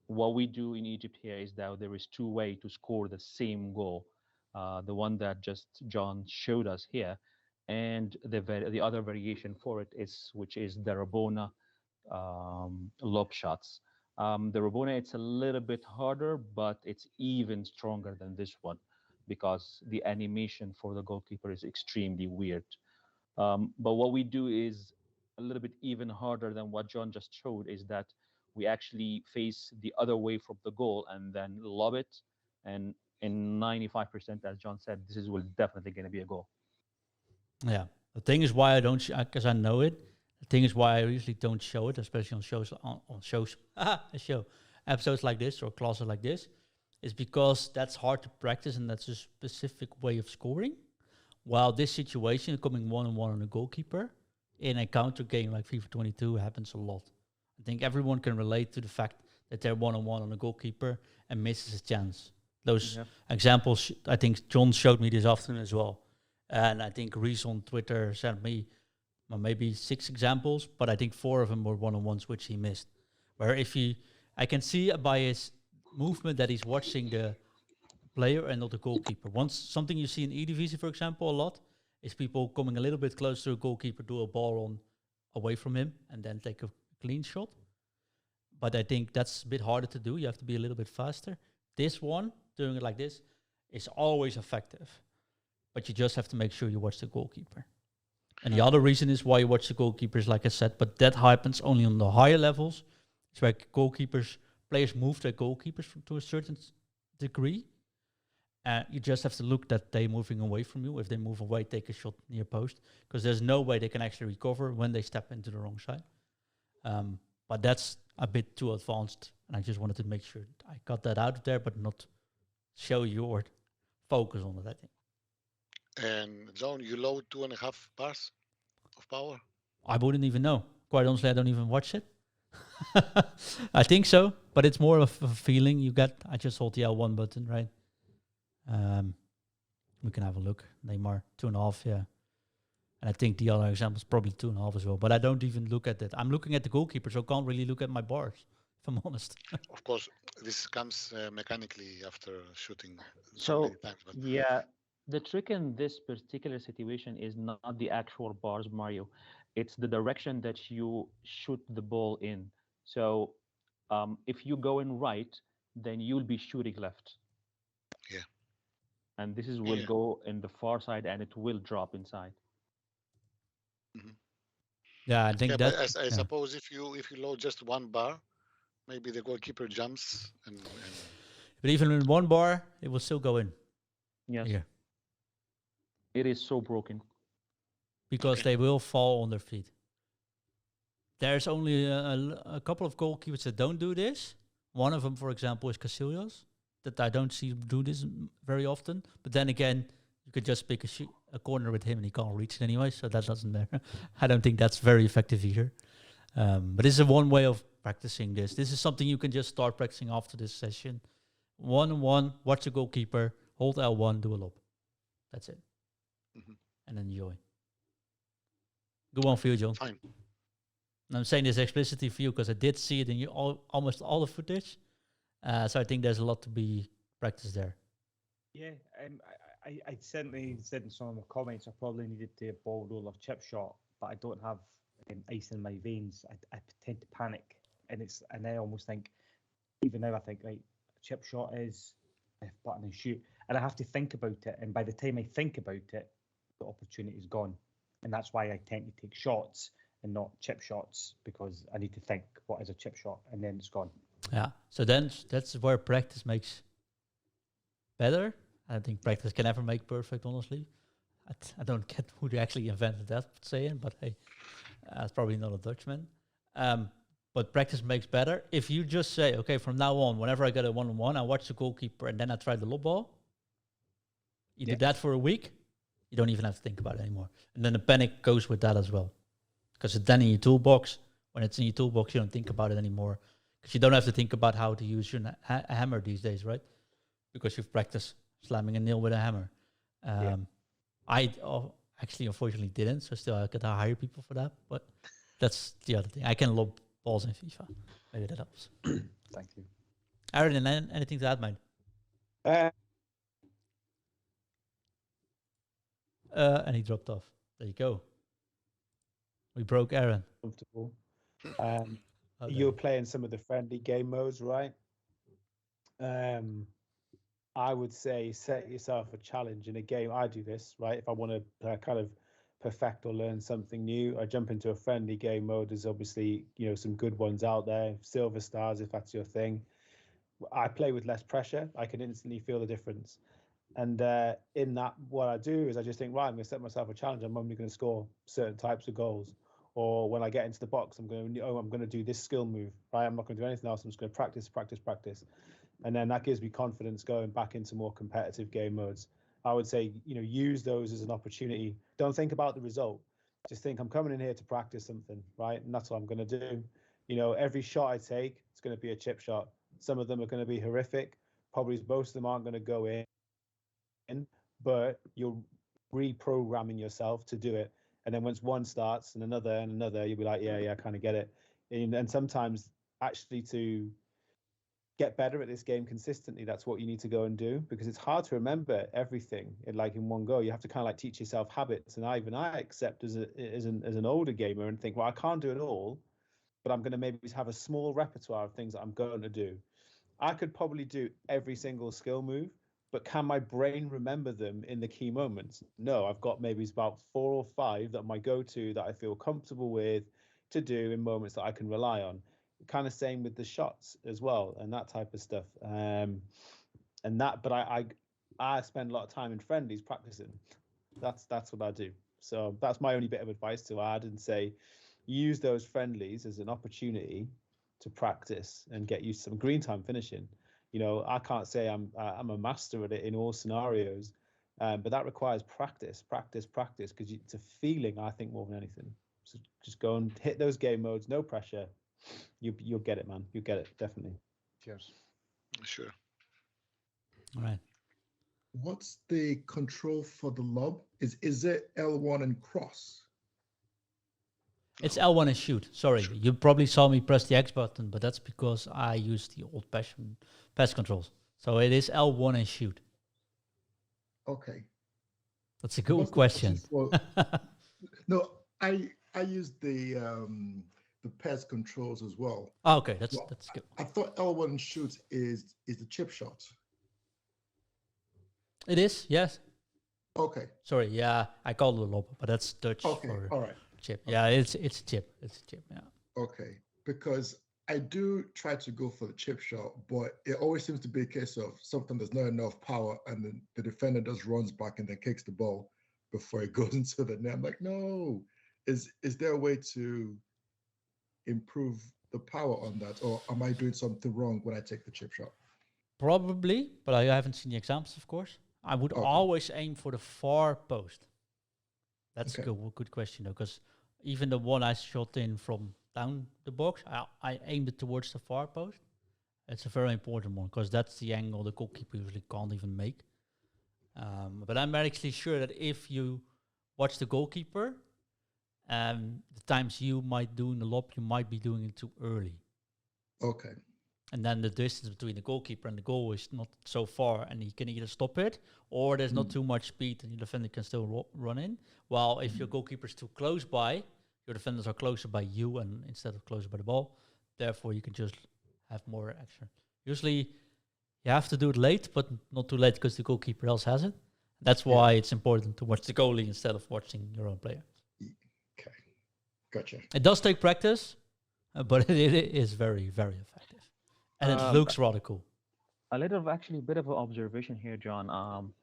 What we do in Egypt here is that there is two ways to score the same goal. The one that just John showed us here, and the other variation for it is, which is the Rabona lob shots. The Rabona, it's a little bit harder, but it's even stronger than this one because the animation for the goalkeeper is extremely weird. But what we do is a little bit even harder than what John just showed, is that we actually face the other way from the goal and then lob it. And in 95%, as John said, this is definitely going to be a goal. Yeah. The thing is why I don't, because I know it. The thing is why I usually don't show it, especially on shows, episodes like this or classes like this, is because that's hard to practice and that's a specific way of scoring. While this situation, coming one-on-one on a goalkeeper in a counter game like FIFA 22 happens a lot. I think everyone can relate to the fact that they're one-on-one on a goalkeeper and misses a chance. Those examples, I think John showed me this afternoon as well. And I think Reese on Twitter sent me maybe 6 examples, but I think 4 of them were one-on-ones which he missed. Where I can see by his movement that he's watching the player and not the goalkeeper. Once something you see in Eredivisie, for example, a lot, is people coming a little bit closer to a goalkeeper, do a ball on away from him, and then take a clean shot. But I think that's a bit harder to do. You have to be a little bit faster. This one, doing it like this, is always effective. But you just have to make sure you watch the goalkeeper. And the other reason is why you watch the goalkeepers, like I said, but that happens only on the higher levels. It's where players move their goalkeepers to a certain degree. You just have to look that they're moving away from you. If they move away, take a shot near post, because there's no way they can actually recover when they step into the wrong side. But that's a bit too advanced, and I just wanted to make sure I got that out of there, but not show you or focus on it, I think. And John, you load 2.5 bars of power? I wouldn't even know. Quite honestly, I don't even watch it. I think so, but it's more of a feeling you get. I just hold the L1 button, right? We can have a look. Neymar, 2.5, yeah. And I think the other example is probably 2.5 as well. But I don't even look at it. I'm looking at the goalkeeper, so I can't really look at my bars, if I'm honest. Of course, this comes mechanically after shooting So many times. But yeah, the trick in this particular situation is not the actual bars, Mario. It's the direction that you shoot the ball in. So if you go in right, then you'll be shooting left. Yeah. And this will go in the far side and it will drop inside. Mhm. Yeah, I think that. But I suppose if you load just 1 bar, maybe the goalkeeper jumps and But even in 1 bar, it will still go in. Yes. Yeah. It is so broken. Because they will fall on their feet. There's only a couple of goalkeepers that don't do this. One of them, for example, is Casillas, that I don't see do this very often. But then again, you could just pick a corner with him and he can't reach it anyway, so that doesn't matter. I don't think that's very effective either. But this is one way of practicing this. This is something you can just start practicing after this session. 1-on-1, watch the goalkeeper, hold L1, do a lob. That's it. Mhm. And enjoy. Good one for you, John. Fine. And I'm saying this explicitly for you because I did see it in almost all the footage. So I think there's a lot to be practiced there. Yeah, I certainly said in some of my comments I probably needed to ball roll or chip shot, but I don't have ice in my veins. I tend to panic, and I almost think, even now I think, right, a chip shot is F button and shoot, and I have to think about it. And by the time I think about it, the opportunity is gone, and that's why I tend to take shots and not chip shots, because I need to think what is a chip shot, and then it's gone. Yeah. So then that's where practice makes better. I think practice can never make perfect, honestly. I don't get who actually invented that saying, but hey, it's probably not a Dutchman. But practice makes better. If you just say, okay, from now on, whenever I get a 1-on-1, I watch the goalkeeper and then I try the lob ball. You do that for a week, you don't even have to think about it anymore. And then the panic goes with that as well. Because it's then in your toolbox. When it's in your toolbox, you don't think about it anymore. Because you don't have to think about how to use your hammer these days, right? Because you've practiced slamming a nail with a hammer. I actually, unfortunately, didn't. So still, I could hire people for that. But that's the other thing. I can lob balls in FIFA. Maybe that helps. Thank you. Aaron, anything to add, mate? And he dropped off. There you go. We broke Aaron. Comfortable. Okay. You're playing some of the friendly game modes, right? I would say set yourself a challenge in a game. I do this, right? If I want to kind of perfect or learn something new, I jump into a friendly game mode. There's obviously, some good ones out there. Silver stars, if that's your thing. I play with less pressure. I can instantly feel the difference. And in that, what I do is I just think, right, I'm going to set myself a challenge. I'm only going to score certain types of goals. Or when I get into the box, I'm going to do this skill move, right? I'm not going to do anything else. I'm just going to practice. And then that gives me confidence going back into more competitive game modes. I would say, use those as an opportunity. Don't think about the result. Just think, I'm coming in here to practice something, right? And that's what I'm going to do. Every shot I take, it's going to be a chip shot. Some of them are going to be horrific. Probably most of them aren't going to go in, but you're reprogramming yourself to do it. And then once one starts and another, you'll be like, yeah, I kind of get it. And sometimes actually to get better at this game consistently, that's what you need to go and do, because it's hard to remember everything in one go. You have to kind of teach yourself habits. And I accept as an older gamer and think, well, I can't do it all, but I'm going to maybe have a small repertoire of things that I'm going to do. I could probably do every single skill move, but can my brain remember them in the key moments? No, I've got maybe about 4 or 5 that my go-to that I feel comfortable with to do in moments that I can rely on. Kind of same with the shots as well and that type of stuff. But I spend a lot of time in friendlies practicing. That's what I do. So that's my only bit of advice to add and say, use those friendlies as an opportunity to practice and get used to some green time finishing. I can't say I'm a master at it in all scenarios, but that requires practice, because it's a feeling, I think, more than anything. So just go and hit those game modes, no pressure. You'll get it, man. You'll get it, definitely. Cheers. Sure. All right. What's the control for the lob? Is it L1 and cross? It's L1 and shoot. Sorry, you probably saw me press the X button, but that's because I use the old-fashioned pass controls. So it is L1 and shoot. Okay. That's a good question. No, I use the pass controls as well. Oh, okay, that's good. I thought L1 and shoot is the chip shot. It is, yes. Okay. Sorry, yeah, I call it a lob, but that's Dutch for all right. chip. Yeah, it's a chip. It's a chip, yeah. Okay, because I do try to go for the chip shot, but it always seems to be a case of something there's not enough power, and then the defender just runs back and then kicks the ball before it goes into the net. I'm like, no. Is there a way to improve the power on that, or am I doing something wrong when I take the chip shot? Probably, but I haven't seen the examples, of course. I would Okay. always aim for the far post. That's Okay. a good question, though, because even the one I shot in from down the box, I aimed it towards the far post. It's a very important one, because that's the angle the goalkeeper usually can't even make. But I'm actually sure that if you watch the goalkeeper, the times you might do in the lob, you might be doing it too early. Okay. And then the distance between the goalkeeper and the goal is not so far, and he can either stop it, or there's not too much speed, and your defender can still run in. While if your goalkeeper is too close by, your defenders are closer by you, and instead of closer by the ball, therefore you can just have more action. Usually, you have to do it late, but not too late because the goalkeeper else has it. That's why it's important to watch the goalie instead of watching your own player. Okay. Gotcha. It does take practice, but it is very, very effective. And it looks rather cool. A bit of an observation here, John.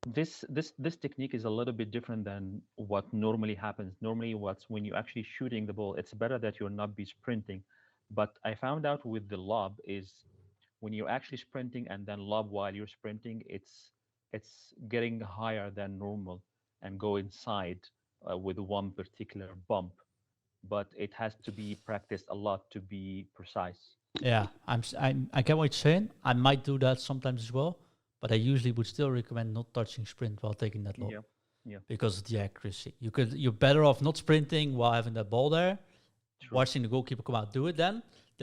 This technique is a little bit different than what normally happens. Normally, when you're actually shooting the ball, it's better that you're not be sprinting. But I found out with the lob is when you're actually sprinting and then lob while you're sprinting, it's getting higher than normal and go inside with one particular bump. But it has to be practiced a lot to be precise. Yeah, I get what you're saying. I might do that sometimes as well, but I usually would still recommend not touching sprint while taking that lob. Yeah. Because of the accuracy. You're better off not sprinting while having that ball there, watching the goalkeeper come out, do it then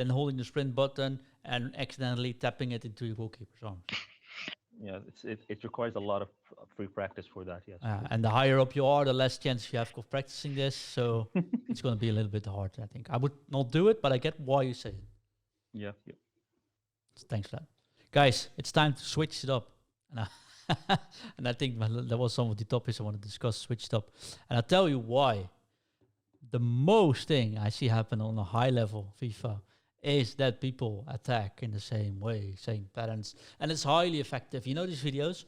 holding the sprint button and accidentally tapping it into your goalkeeper's arms. Yeah, it requires a lot of free practice for that. Yes. And the higher up you are, the less chance you have of practicing this. So it's going to be a little bit hard, I think. I would not do it, but I get why you say it. Yeah. Thanks for that. Guys, it's time to switch it up. And I think that was some of the topics I want to discuss, switched up. And I'll tell you why. The most thing I see happen on a high level FIFA is that people attack in the same way, same patterns. And it's highly effective. You know these videos?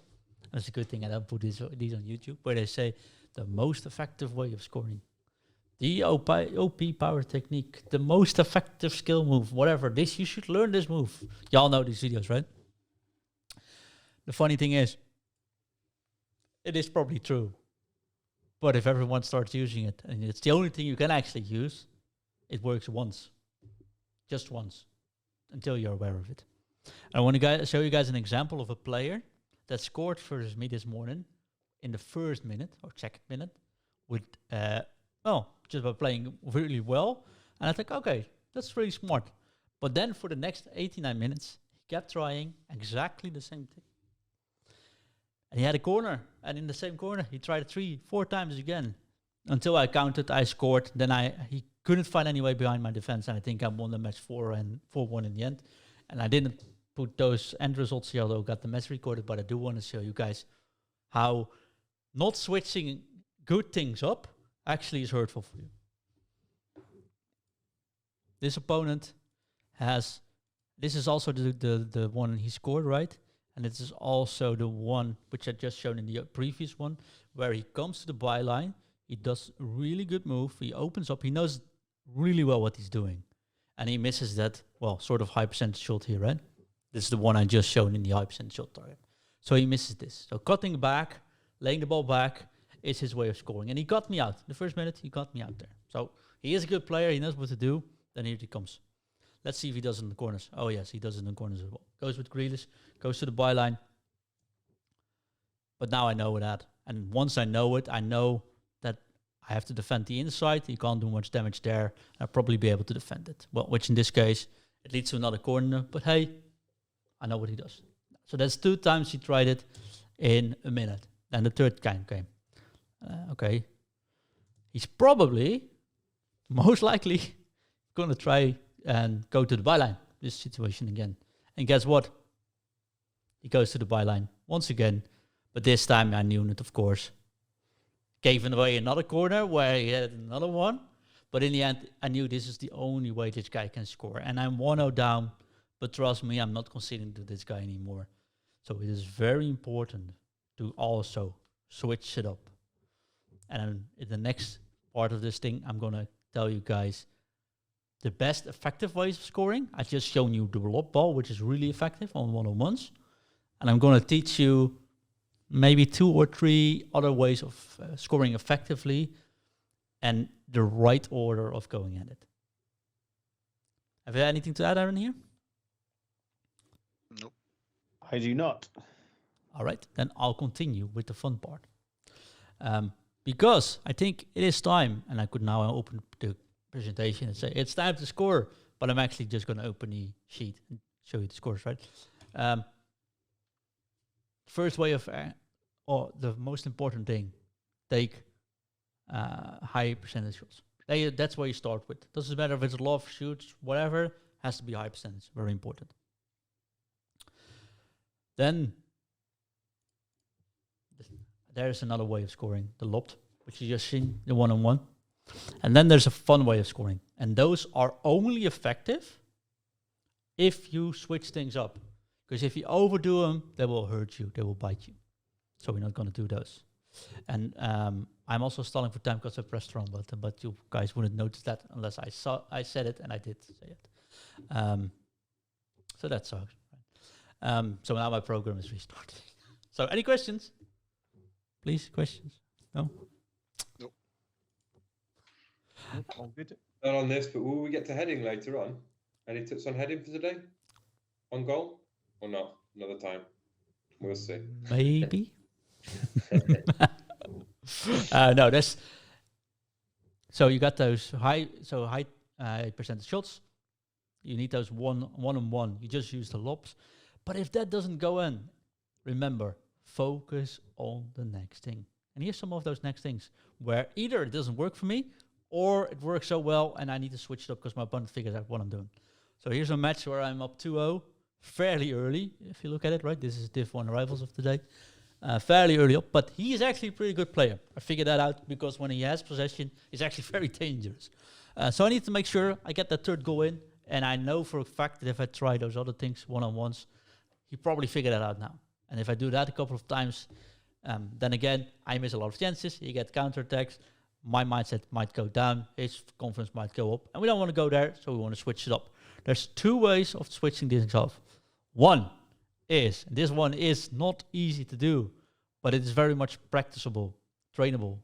That's a good thing I don't put these on YouTube, where they say the most effective way of scoring. The OP power technique, the most effective skill move, whatever. You should learn this move. Y'all know these videos, right? The funny thing is, it is probably true. But if everyone starts using it, and it's the only thing you can actually use, it works once. Just once. Until you're aware of it. I want to show you guys an example of a player that scored versus me this morning in the first minute, or second minute, with, just by playing really well. And I think, okay, that's really smart. But then for the next 89 minutes, he kept trying exactly the same thing. And he had a corner, and in the same corner, he tried it 3-4 times again. Until I counted, I scored. Then he couldn't find any way behind my defense, and I think I won the match 4-1 in the end. And I didn't put those end results here, although I got the match recorded, but I do want to show you guys how not switching good things up actually is hurtful for you. This opponent this is also the one he scored, right? And this is also the one which I just shown in the previous one, where he comes to the byline, he does a really good move, he opens up, he knows really well what he's doing. And he misses that, sort of high percentage shot here, right? This is the one I just shown in the high percentage shot target. So he misses this. So cutting back, laying the ball back is his way of scoring. And he got me out. The first minute, he got me out there. So he is a good player, he knows what to do. Then here he comes. Let's see if he does it in the corners. Oh, yes, he does it in the corners as well. Goes with Grealish, goes to the byline. But now I know that. And once I know it, I know that I have to defend the inside. He can't do much damage there. I'll probably be able to defend it. Well, which in this case, it leads to another corner. But hey, I know what he does. So that's 2 times he tried it in a minute. Then the third time came. Okay. He's probably, most likely, going to try and go to the byline, this situation again. And guess what? He goes to the byline once again, but this time I knew it, of course. Gave away another corner where he had another one, but in the end, I knew this is the only way this guy can score. And I'm 1-0 down, but trust me, I'm not conceding to this guy anymore. So it is very important to also switch it up. And in the next part of this thing, I'm going to tell you guys the best effective ways of scoring. I've just shown you the lob ball, which is really effective on one-on-ones. And I'm going to teach you maybe 2 or 3 other ways of scoring effectively and the right order of going at it. Have you anything to add, Aaron, here? Nope. I do not. All right, then I'll continue with the fun part. Because I think it is time, and I could now open the presentation and say, it's time to score, but I'm actually just going to open the sheet and show you the scores, right? First way of, or the most important thing, take high percentage shots. That's where you start with. Doesn't matter if it's lob, shoots, whatever, has to be high percentage, very important. Then there's another way of scoring, the lobbed, which you just seen, the one-on-one. And then there's a fun way of scoring. And those are only effective if you switch things up. Because if you overdo them, they will hurt you, they will bite you. So we're not going to do those. And I'm also stalling for time because I pressed the wrong button, but you guys wouldn't notice that unless I said it, and I did say it. So that's so. So now my program is restarting. So any questions? Please, questions? No? Nope. All good. Not on this, but will we get to heading later on? Any tips on heading for today? On goal? Or not? Another time? We'll see. Maybe. No, that's... So you got those high percentage shots. You need those one-on-one. You just use the lobs. But if that doesn't go in, remember, focus on the next thing. And here's some of those next things where either it doesn't work for me or it works so well and I need to switch it up because my opponent figures out what I'm doing. So here's a match where I'm up 2-0 fairly early, if you look at it, right? This is Div 1 Rivals of today. Fairly early up, but he is actually a pretty good player. I figured that out because when he has possession, he's actually very dangerous. So I need to make sure I get that third goal in, and I know for a fact that if I try those other things one-on-ones, he probably figured that out now. And if I do that a couple of times, then again, I miss a lot of chances. He gets counterattacks. My mindset might go down. His confidence might go up. And we don't want to go there, so we want to switch it up. There's 2 ways of switching things off. One is, and this one is not easy to do, but it is very much practicable, trainable.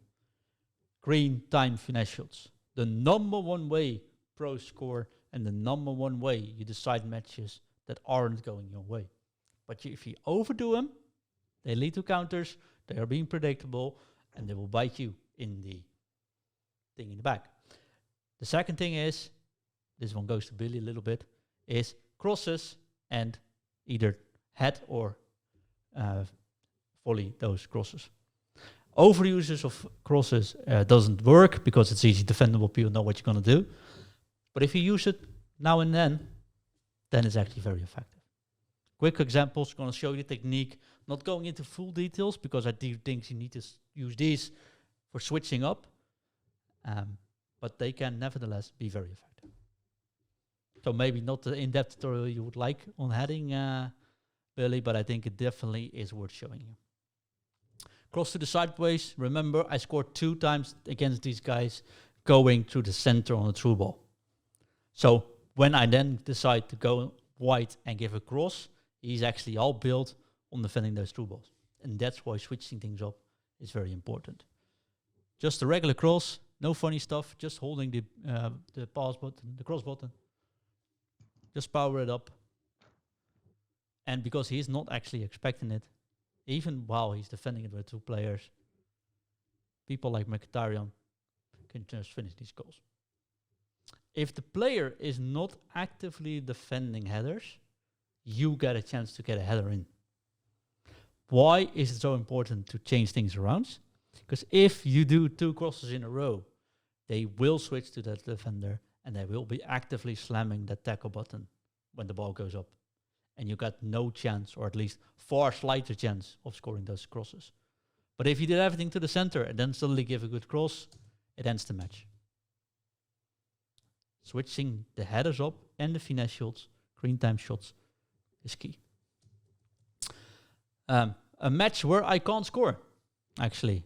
Green time finesse shots. The number 1 way pros score and the number 1 way you decide matches that aren't going your way. But if you overdo them, they lead to counters, they are being predictable, and they will bite you in the thing in the back. The second thing is, this one goes to Billy a little bit, is crosses and either head or volley those crosses. Overuses of crosses doesn't work because it's easy defendable, people know what you're going to do. But if you use it now and then it's actually very effective. Quick examples, going to show you the technique, not going into full details because I do think you need to use these for switching up, but they can nevertheless be very effective. So maybe not the in-depth tutorial you would like on heading, Billy, but I think it definitely is worth showing you. Cross to the sideways. Remember, I scored 2 times against these guys going through the center on a through ball. So when I then decide to go wide and give a cross, he's actually all built on defending those through balls. And that's why switching things up is very important. Just a regular cross, no funny stuff, just holding the pass button, the cross button. Just power it up. And because he's not actually expecting it, even while he's defending it with 2 players, people like Mkhitaryan can just finish these goals. If the player is not actively defending headers, you get a chance to get a header in. Why is it so important to change things around? Because if you do 2 crosses in a row, they will switch to that defender and they will be actively slamming that tackle button when the ball goes up. And you got no chance, or at least far slighter chance, of scoring those crosses. But if you did everything to the center and then suddenly give a good cross, it ends the match. Switching the headers up and the finesse shots, green time shots, is key. A match where I can't score, actually.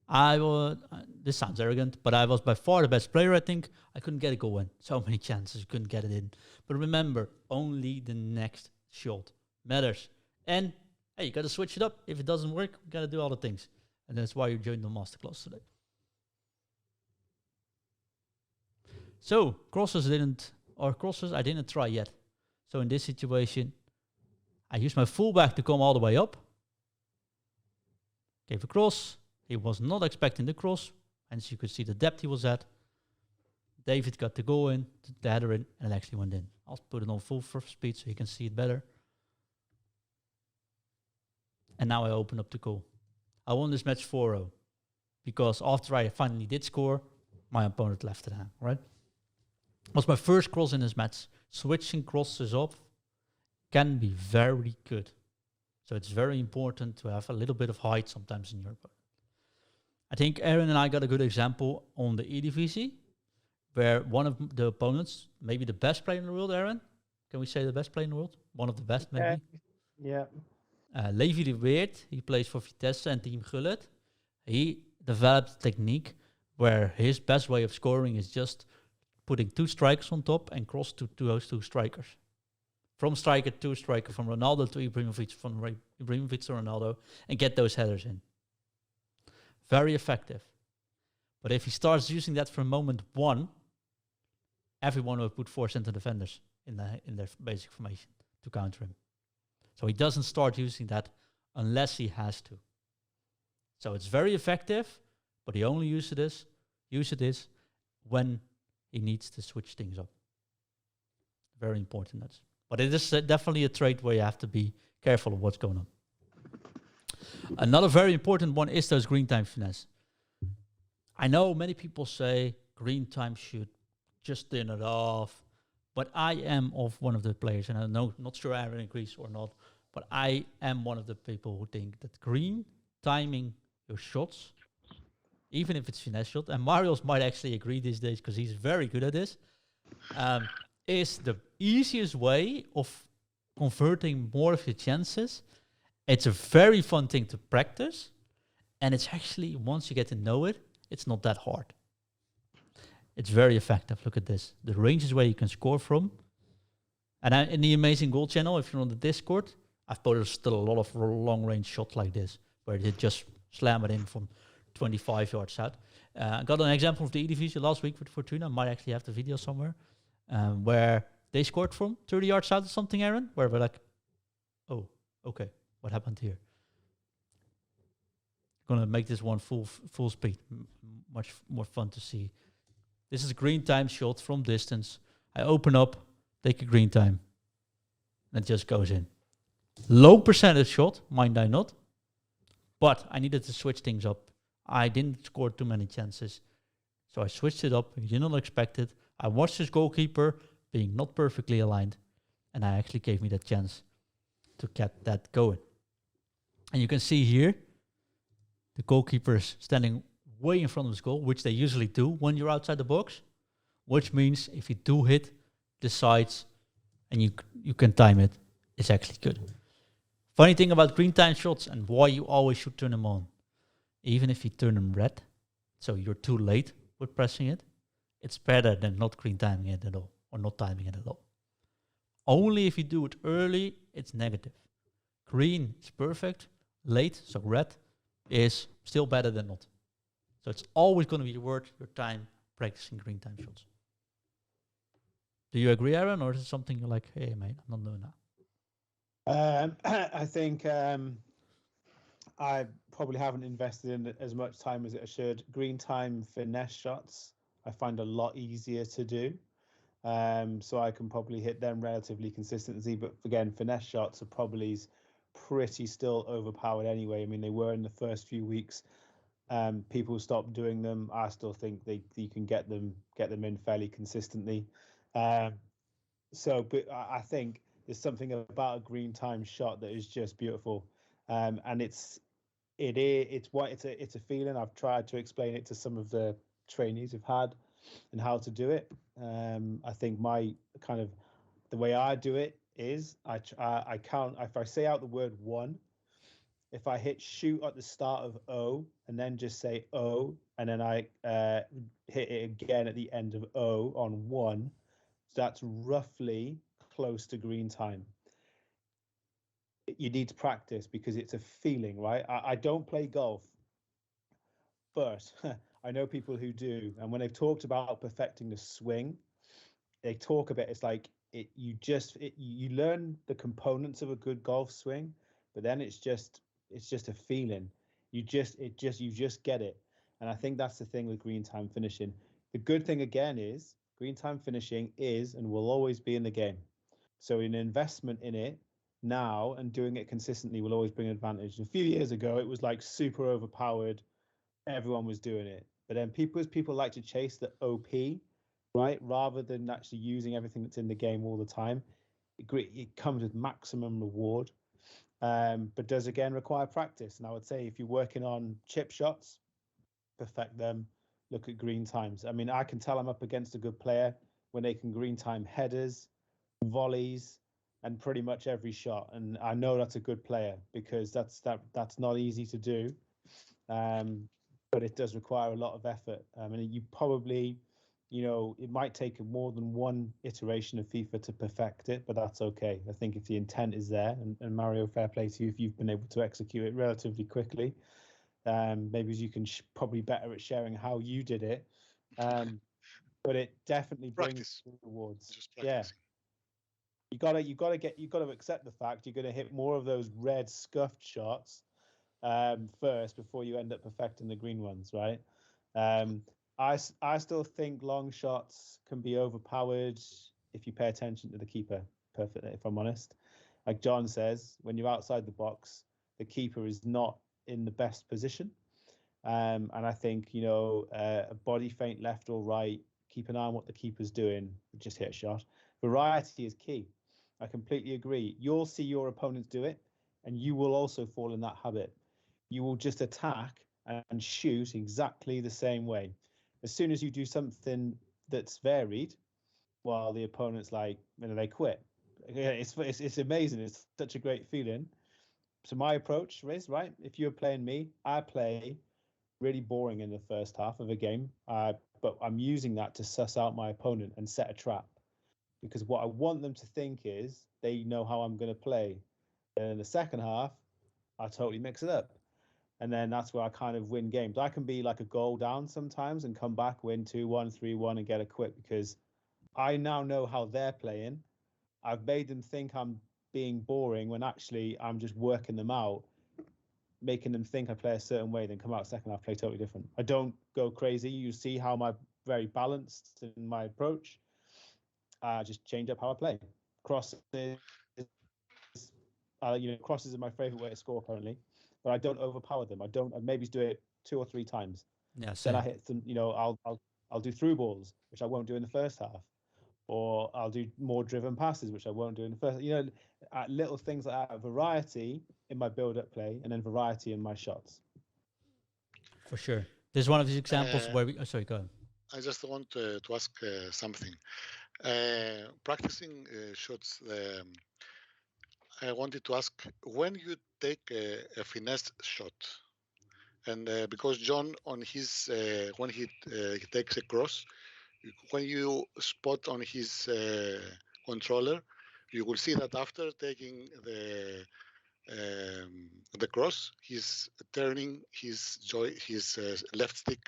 The this sounds arrogant, but I was by far the best player, I think. I couldn't get a goal in. So many chances, couldn't get it in. But remember, only the next shot matters. And hey, you got to switch it up. If it doesn't work, you got to do other things. And that's why you joined the masterclass today. So, crosses I didn't try yet. So in this situation, I used my fullback to come all the way up. Gave a cross. He was not expecting the cross. And you could see the depth he was at. David got the goal in, the header in, and it actually went in. I'll put it on full speed so you can see it better. And now I open up the goal. I won this match 4-0. Because after I finally did score, my opponent left it hang, right? It was my first cross in this match. Switching crosses off can be very good. So it's very important to have a little bit of height sometimes in your opponent. I think Aaron and I got a good example on the Eredivisie, where one of the opponents, maybe the best player in the world, Aaron? Can we say the best player in the world? One of the best, maybe? Yeah. Levi de Weert, he plays for Vitesse and Team Gullit. He developed a technique where his best way of scoring is just putting 2 strikers on top and cross to those 2 strikers. From striker to striker, from Ronaldo to Ibrahimovic, from Ibrahimovic to Ronaldo, and get those headers in. Very effective. But if he starts using that from moment 1, everyone will put 4 center defenders in their basic formation to counter him. So he doesn't start using that unless he has to. So it's very effective, but he only uses it when he needs to switch things up. Very important. But it is definitely a trait where you have to be careful of what's going on. Another very important one is those green time finesse. I know many people say green time should just turn it off, but I am of one of the players, and I know, not sure Aaron agrees or not, but I am one of the people who think that green timing your shots, even if it's finesse shot, and Marius might actually agree these days because he's very good at this, is the easiest way of converting more of your chances. It's a very fun thing to practice, and it's actually, once you get to know it, it's not that hard. It's very effective. Look at this. The ranges where you can score from. And in the Amazing Goal channel, if you're on the Discord, I've posted still a lot of long-range shots like this, where they just slam it in from 25 yards out. I got an example of the Eredivisie last week with Fortuna. I might actually have the video somewhere, where they scored from 30 yards out or something, Aaron, where we're like, oh, okay, what happened here? Gonna make this one full speed. Much more fun to see. This is a green time shot from distance. I open up, take a green time, and it just goes in. Low percentage shot, mind I not, but I needed to switch things up. I didn't score too many chances, so I switched it up. You did not expect it. I watched his goalkeeper being not perfectly aligned, and I actually gave me that chance to get that going. And you can see here, the goalkeeper is standing way in front of his goal, which they usually do when you're outside the box, which means if you do hit the sides and you can time it, it's actually good. Funny thing about green time shots and why you always should turn them on, even if you turn them red, so you're too late with pressing it, it's better than not green timing it at all, or not timing it at all. Only if you do it early, it's negative. Green is perfect, late, so red, is still better than not. So it's always going to be worth your time practicing green time shots. Do you agree, Aaron, or is it something you're like, hey, mate, I'm not doing that? I think I probably haven't invested in it as much time as it should. Green time finesse shots I find a lot easier to do. So I can probably hit them relatively consistently. But again, finesse shots are probably pretty still overpowered anyway. I mean, they were in the first few weeks. People stopped doing them. I still think you can get them in fairly consistently. But I think there's something about a green time shot that is just beautiful, and it's a feeling. I've tried to explain it to some of the trainees we've had and how to do it. I think the way I do it is I count. If I say out the word 1, if I hit shoot at the start of O and then just say O, and then I hit it again at the end of O on 1, so that's roughly close to green time. You need to practice because it's a feeling, right? I don't play golf, but I know people who do. And when they've talked about perfecting the swing, they talk about it's like you learn the components of a good golf swing, but then it's just a feeling. You just get it. And I think that's the thing with green time finishing. The good thing again is green time finishing is and will always be in the game. So an investment in it now and doing it consistently will always bring an advantage. A few years ago, it was like super overpowered. Everyone was doing it. But then people like to chase the OP, right? Rather than actually using everything that's in the game all the time. It comes with maximum reward, but does again require practice. And I would say if you're working on chip shots, perfect them. Look at green times. I mean, I can tell I'm up against a good player when they can green time headers, volleys, and pretty much every shot. And I know that's a good player because that's not easy to do. Um, but it does require a lot of effort. And you probably, it might take more than one iteration of FIFA to perfect it, but that's okay. I think if the intent is there, and Mario, fair play to you if you've been able to execute it relatively quickly. Maybe you can probably better at sharing how you did it. But it definitely brings Practice, rewards. just Yeah, practicing. you gotta accept the fact you're gonna hit more of those red scuffed shots first before you end up perfecting the green ones, right? Um, I still think long shots can be overpowered if you pay attention to the keeper perfectly, if I'm honest. Like John says, when you're outside the box, the keeper is not in the best position. And I think, a body feint left or right, keep an eye on what the keeper's doing, just hit a shot. Variety is key. I completely agree. You'll see your opponents do it, and you will also fall in that habit. You will just attack and shoot exactly the same way. As soon as you do something that's varied, well, the opponent's like, they quit. Yeah, it's amazing. It's such a great feeling. So my approach is right. If you're playing me, I play really boring in the first half of a game, but I'm using that to suss out my opponent and set a trap. Because what I want them to think is they know how I'm going to play. And in the second half, I totally mix it up. And then that's where I kind of win games. I can be like a goal down sometimes and come back, win 2-1, 3-1, and get a quit because I now know how they're playing. I've made them think I'm being boring when actually I'm just working them out, making them think I play a certain way, then come out second half, play totally different. I don't go crazy. You see how I'm very balanced in my approach. I just change up how I play. Crosses, crosses are my favorite way to score currently, but I don't overpower them. I maybe do it 2 or 3 times. Yeah, Then I same. hit them. I'll do through balls, which I won't do in the first half, or I'll do more driven passes, which I won't do in the first. Little things like that, variety in my build-up play, and then variety in my shots. For sure. This is one of these examples Uh, where we. Oh, sorry, go ahead. I just want to ask something. Practicing shots, I wanted to ask when you take a finesse shot, and because John on his when he takes a cross, when you spot on his controller, you will see that after taking the cross, he's turning his left stick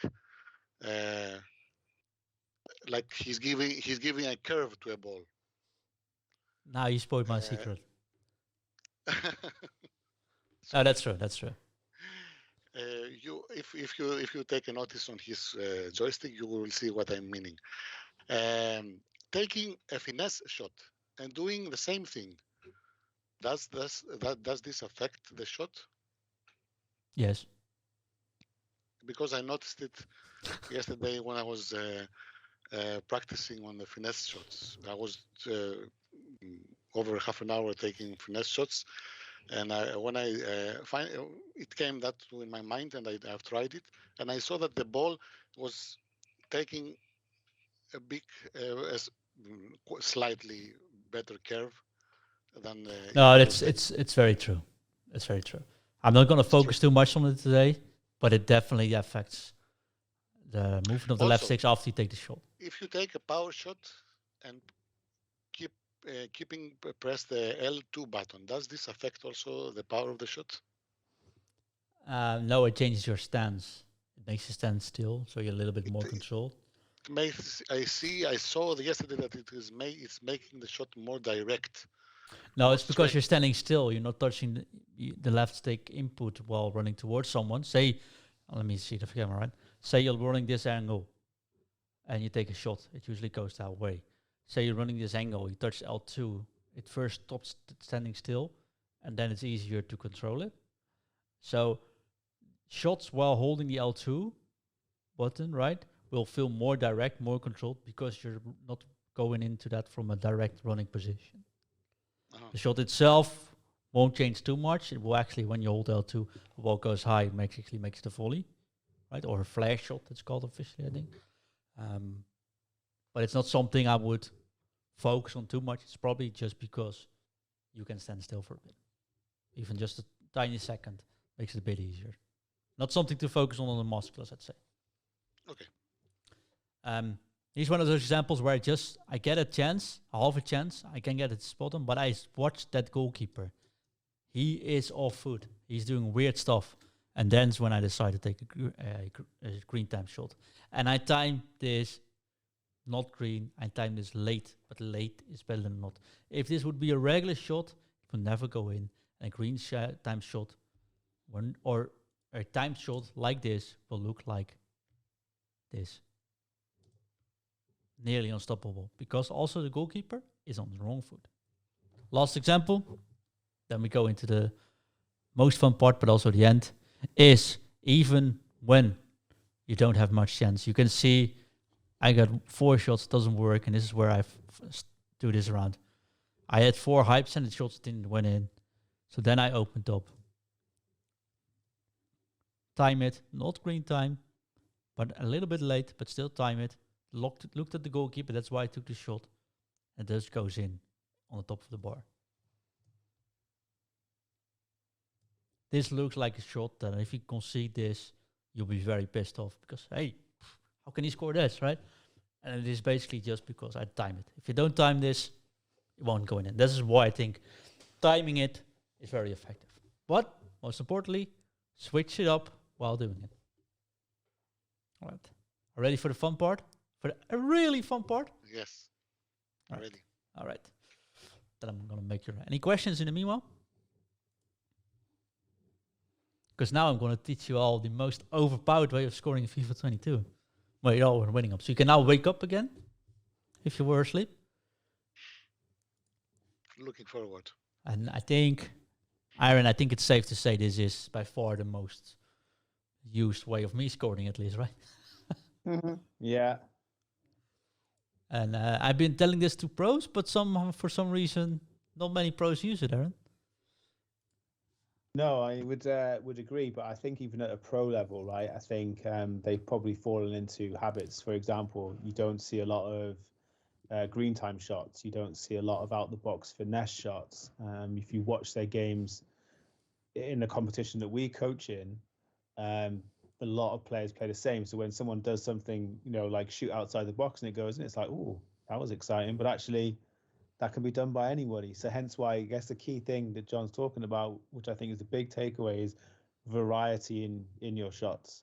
uh, like he's giving a curve to a ball. Now you spoiled my Uh, secret. No, Sorry. that's true. That's true. You if you take a notice on his joystick, you will see what I'm meaning. Taking a finesse shot and doing the same thing, does this affect the shot? Yes. Because I noticed it yesterday when I was practicing on the finesse shots. I was over half an hour taking finesse shots, and when I find it came that in my mind, and I've tried it, and I saw that the ball was taking a big, slightly better curve than it No, was it's taking. it's it's very true. It's very true. I'm not going to It's true. focus too much on it today, but it definitely affects the movement of the left Also, sticks after you take the shot. if you take a power shot and keep press the L2 button, does this affect also the power of the shot? No, it changes your stance. It makes you stand still, so you're a little bit It, more it controlled. makes I saw yesterday that it's making the shot more direct, No, more it's because you're straight. standing still. You're not touching the left stick input while running towards someone. Say, let me see the camera, right? Say you're running this angle and you take a shot. It usually goes that way. Say you're running this angle, you touch L2. It first stops standing still, and then it's easier to control it. So shots while holding the L2 button, right, will feel more direct, more controlled because you're not going into that from a direct running position. Uh-huh. The shot itself won't change too much. It will actually, when you hold L2, the ball goes high, it actually makes the volley, right? Or a flash shot, it's called officially, I think. But it's not something I would focus on too much. It's probably just because you can stand still for a bit. Even just a tiny second makes it a bit easier. Not something to focus on the masterclass, I'd say. Okay. Here's one of those examples where I get a chance, a half a chance, I can get it spot on, but I watch that goalkeeper. He is off foot. He's doing weird stuff. And then's when I decide to take a green time shot. And I time this not green, I time this late, but late is better than not. If this would be a regular shot, it would never go in. And a green time shot, or a time shot like this will look like this. Nearly unstoppable, because also the goalkeeper is on the wrong foot. Last example, then we go into the most fun part, but also the end, is even when you don't have much chance. You can see I got 4 shots, doesn't work, and this is where I do this around. I had 4 high percentage shots, didn't went in. So then I opened up. Time it, not green time, but a little bit late, but still time it. Looked at the goalkeeper, that's why I took the shot. And this goes in on the top of the bar. This looks like a shot that if you concede this, you'll be very pissed off because, hey, how can he score this, right? And it is basically just because I time it. If you don't time this, it won't go in. This is why I think timing it is very effective. But most importantly, switch it up while doing it. All right. Ready for the fun part? For a really fun part? Yes. Right. Ready. All right. Then I'm going to make your... Any questions in the meanwhile? Because now I'm going to teach you all the most overpowered way of scoring in FIFA 22. Well, you're all winning up. So you can now wake up again if you were asleep. Looking forward. And I think, Aaron, I think it's safe to say this is by far the most used way of me scoring, at least, right? Yeah. And I've been telling this to pros, but for some reason, not many pros use it, Aaron. No, I would agree, but I think even at a pro level, right? I think they've probably fallen into habits. For example, you don't see a lot of green time shots. You don't see a lot of out the box finesse shots. If you watch their games in the competition that we coach in, a lot of players play the same. So when someone does something, like shoot outside the box and it goes in, it's like, oh, that was exciting. But actually, that can be done by anybody. So hence why I guess the key thing that John's talking about, which I think is the big takeaway, is variety in your shots.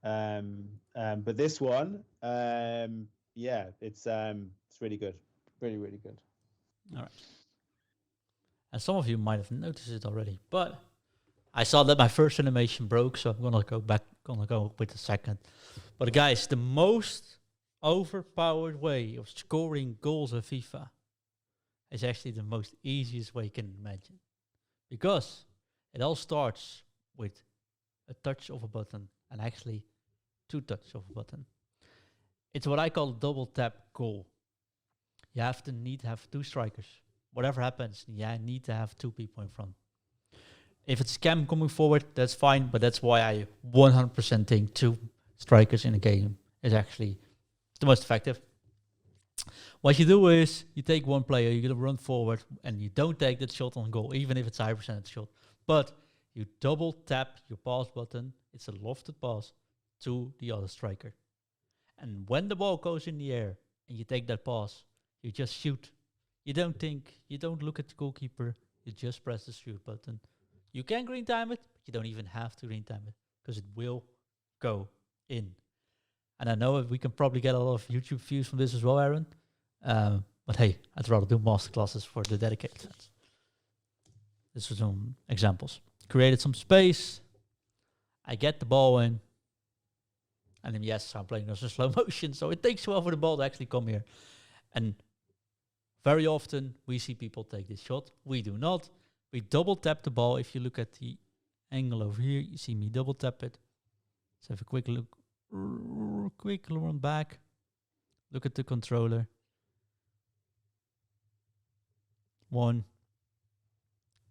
But this one, yeah, it's really good, really, really good. All right. And some of you might have noticed it already, but I saw that my first animation broke, so I'm gonna go with the second. But guys, the most overpowered way of scoring goals in FIFA is actually the most easiest way you can imagine. Because it all starts with a touch of a button, and actually 2 touches of a button. It's what I call double tap goal. You need to have 2 strikers. Whatever happens, I need to have 2 people in front. If it's Cam coming forward, that's fine, but that's why I 100% think 2 strikers in a game is actually the most effective. What you do is you take one player, you're going to run forward, and you don't take that shot on goal, even if it's a high percentage shot. But You double tap your pass button. It's a lofted pass to the other striker. And when the ball goes in the air and you take that pass, you just shoot. You don't think, you don't look at the goalkeeper, you just press the shoot button. You can green time it, but you don't even have to green time it because it will go in. And I know we can probably get a lot of YouTube views from this as well, Aaron. But hey, I'd rather do masterclasses for the dedicated fans. This was some examples. Created some space. I get the ball in. And then, yes, I'm playing this in slow motion, so it takes a while for the ball to actually come here. And very often, we see people take this shot. We do not. We double tap the ball. If you look at the angle over here, you see me double tap it. Let's have a quick look. Quick run back. Look at the controller. 1,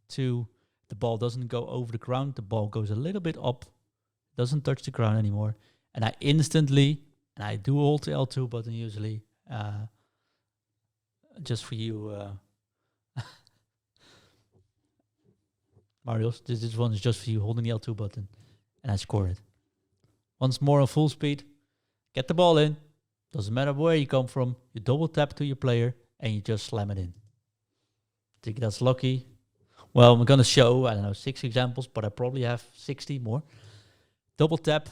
2. The ball doesn't go over the ground. The ball goes a little bit up. Doesn't touch the ground anymore. And I instantly, and I do hold the L2 button usually, just for you, Marius, this one is just for you, holding the L2 button, and I score it. Once more on full speed, get the ball in, doesn't matter where you come from, you double tap to your player, and you just slam it in. I think that's lucky. Well, I'm going to show, I don't know, 6 examples, but I probably have 60 more. Double tap.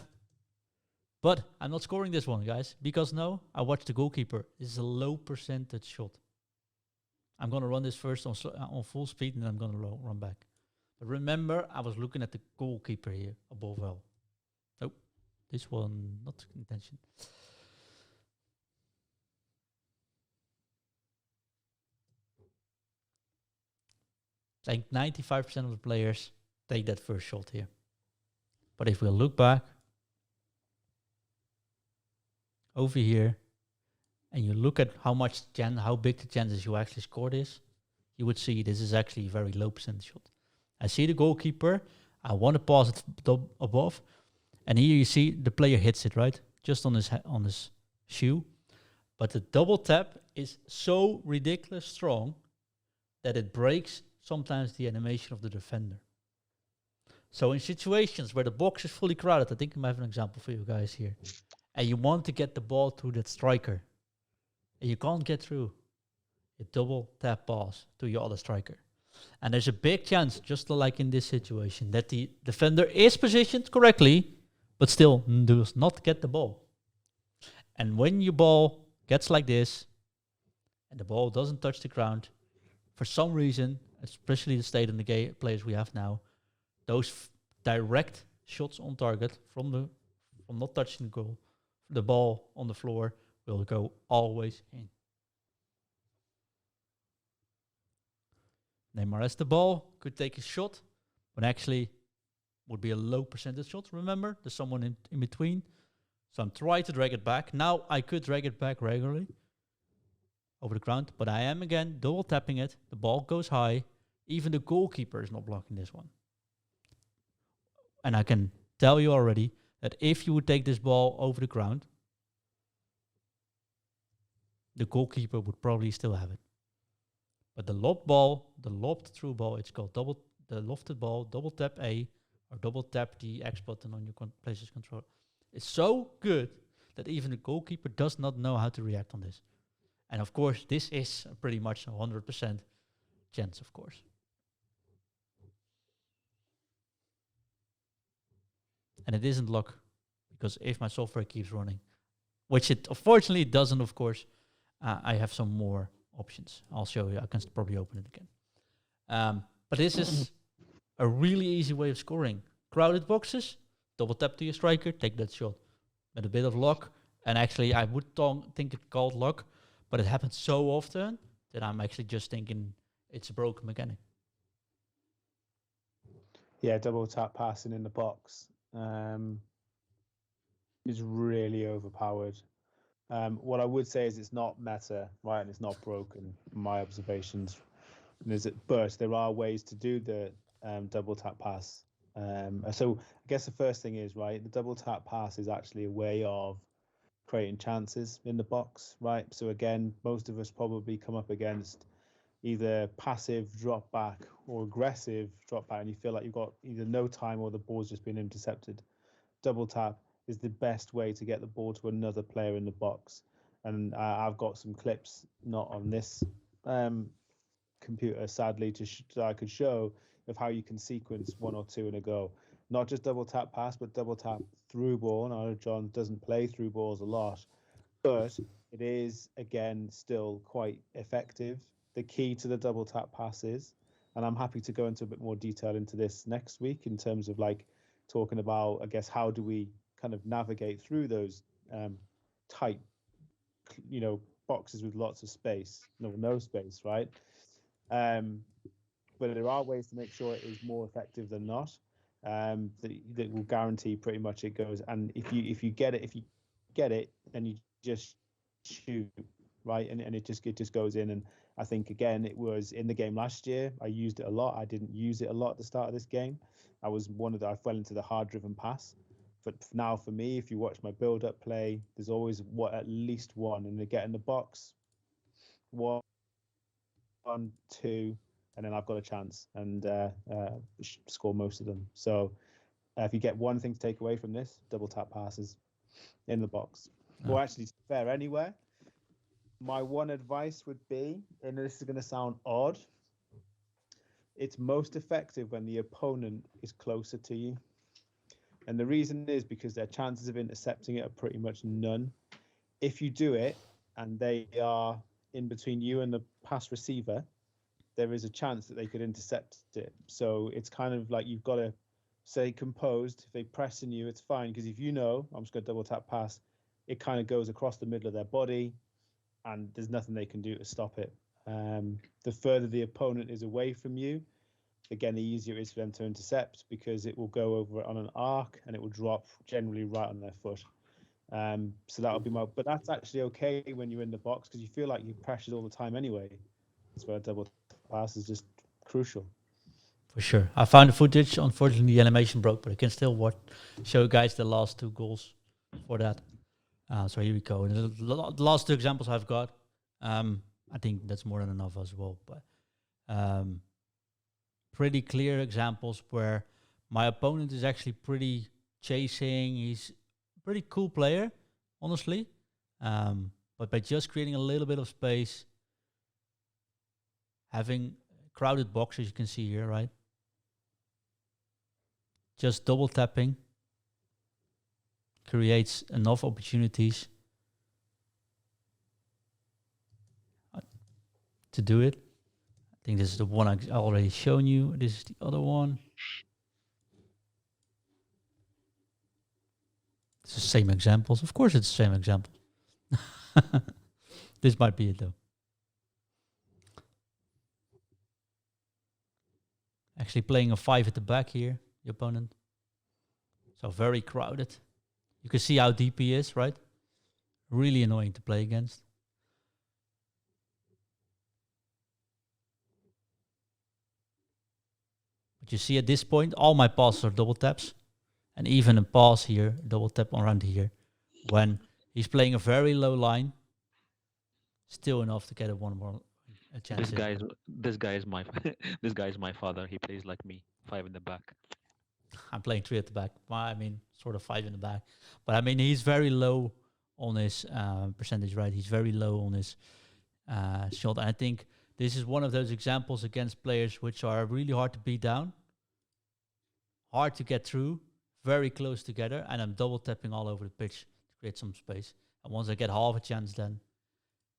But I'm not scoring this one, guys, because no, I watched the goalkeeper. This is a low percentage shot. I'm going to run this first on full speed, and then I'm going to run back. But remember, I was looking at the goalkeeper here above all. Nope, this one, not intention. I think 95% of the players take that first shot here. But if we look back, over here, and you look at how big the chances you actually score this, you would see this is actually a very low percentage shot. I see the goalkeeper, I want to pass it above, and here you see the player hits it, right? Just on his shoe. But the double tap is so ridiculous strong that it breaks sometimes the animation of the defender. So in situations where the box is fully crowded, I think I might have an example for you guys here, and you want to get the ball to that striker, and you can't get through, you double tap pass to your other striker. And there's a big chance, just like in this situation, that the defender is positioned correctly, but still does not get the ball. And when your ball gets like this, and the ball doesn't touch the ground, for some reason, especially the state and the players we have now, those direct shots on target from not touching the goal, the ball on the floor will go always in. Neymar has the ball, could take a shot, but actually would be a low percentage shot. Remember, there's someone in between. So I'm trying to drag it back. Now I could drag it back regularly over the ground, but I am again double tapping it. The ball goes high. Even the goalkeeper is not blocking this one. And I can tell you already that if you would take this ball over the ground, the goalkeeper would probably still have it. But the lobbed through ball, it's called the lofted ball, double tap A, or double tap the X button on your PlayStation controller. It's so good that even the goalkeeper does not know how to react on this. And of course, this is pretty much 100% chance, of course. And it isn't luck, because if my software keeps running, which it unfortunately doesn't, of course, I have some more options. I'll show you. I can probably open it again. But this is a really easy way of scoring. Crowded boxes, double tap to your striker, take that shot. With a bit of luck, and actually I would think it's called luck, but it happens so often that I'm actually just thinking it's a broken mechanic. Yeah, double tap passing in the box is really overpowered. What I would say is it's not meta, right, and it's not broken, from my observations. But there are ways to do the double tap pass. So I guess the first thing is, right, the double tap pass is actually a way of creating chances in the box, right? So again, most of us probably come up against, either passive drop back or aggressive drop back, and you feel like you've got either no time or the ball's just been intercepted, double tap is the best way to get the ball to another player in the box. And I've got some clips, not on this computer, sadly, that I could show of how you can sequence one or two in a go. Not just double tap pass, but double tap through ball. I know John doesn't play through balls a lot, but it is, again, still quite effective. The key to the double tap passes, and I'm happy to go into a bit more detail into this next week in terms of like talking about, I guess, how do we kind of navigate through those tight, boxes with lots of space, no space, right? But there are ways to make sure it is more effective than not. That will guarantee pretty much it goes. And if you get it, and you just shoot, right, and it just goes in. And I think again, it was in the game last year. I used it a lot. I didn't use it a lot at the start of this game. I fell into the hard driven pass. But now for me, if you watch my build up play, there's always at least one, and they get in the box, one, two, and then I've got a chance and score most of them. So if you get one thing to take away from this, double tap passes in the box, or actually fair anywhere. My one advice would be, and this is going to sound odd, it's most effective when the opponent is closer to you. And the reason is because their chances of intercepting it are pretty much none. If you do it and they are in between you and the pass receiver, there is a chance that they could intercept it. So it's kind of like you've got to stay composed. If they press on you, it's fine, because if I'm just going to double tap pass, it kind of goes across the middle of their body and there's nothing they can do to stop it. The further the opponent is away from you, again, the easier it is for them to intercept, because it will go over on an arc and it will drop generally right on their foot. So that'll be but that's actually okay when you're in the box, because you feel like you're pressured all the time anyway. That's where a double pass is just crucial. For sure. I found the footage. Unfortunately, the animation broke, but I can still show you guys the last two goals for that. So here we go. And the last two examples I've got, I think that's more than enough as well. But pretty clear examples where my opponent is actually pretty chasing. He's a pretty cool player, honestly. But by just creating a little bit of space, having crowded boxes, you can see here, right? Just double tapping creates enough opportunities to do it. I think this is the one I already shown you. This is the other one. It's the same examples. Of course it's the same example. This might be it though. Actually playing a 5 at the back here, the opponent. So very crowded. You can see how deep he is, right? Really annoying to play against. But you see at this point, all my passes are double taps. And even a pass here, double tap around here. When he's playing a very low line, still enough to get a chance. This guy is my this guy is my father. He plays like me, 5 in the back. I'm playing 3 at the back. Well, I mean, sort of 5 in the back. But I mean, he's very low on his percentage, right? He's very low on his shot. And I think this is one of those examples against players which are really hard to beat down, hard to get through, very close together, and I'm double tapping all over the pitch to create some space. And once I get half a chance, then,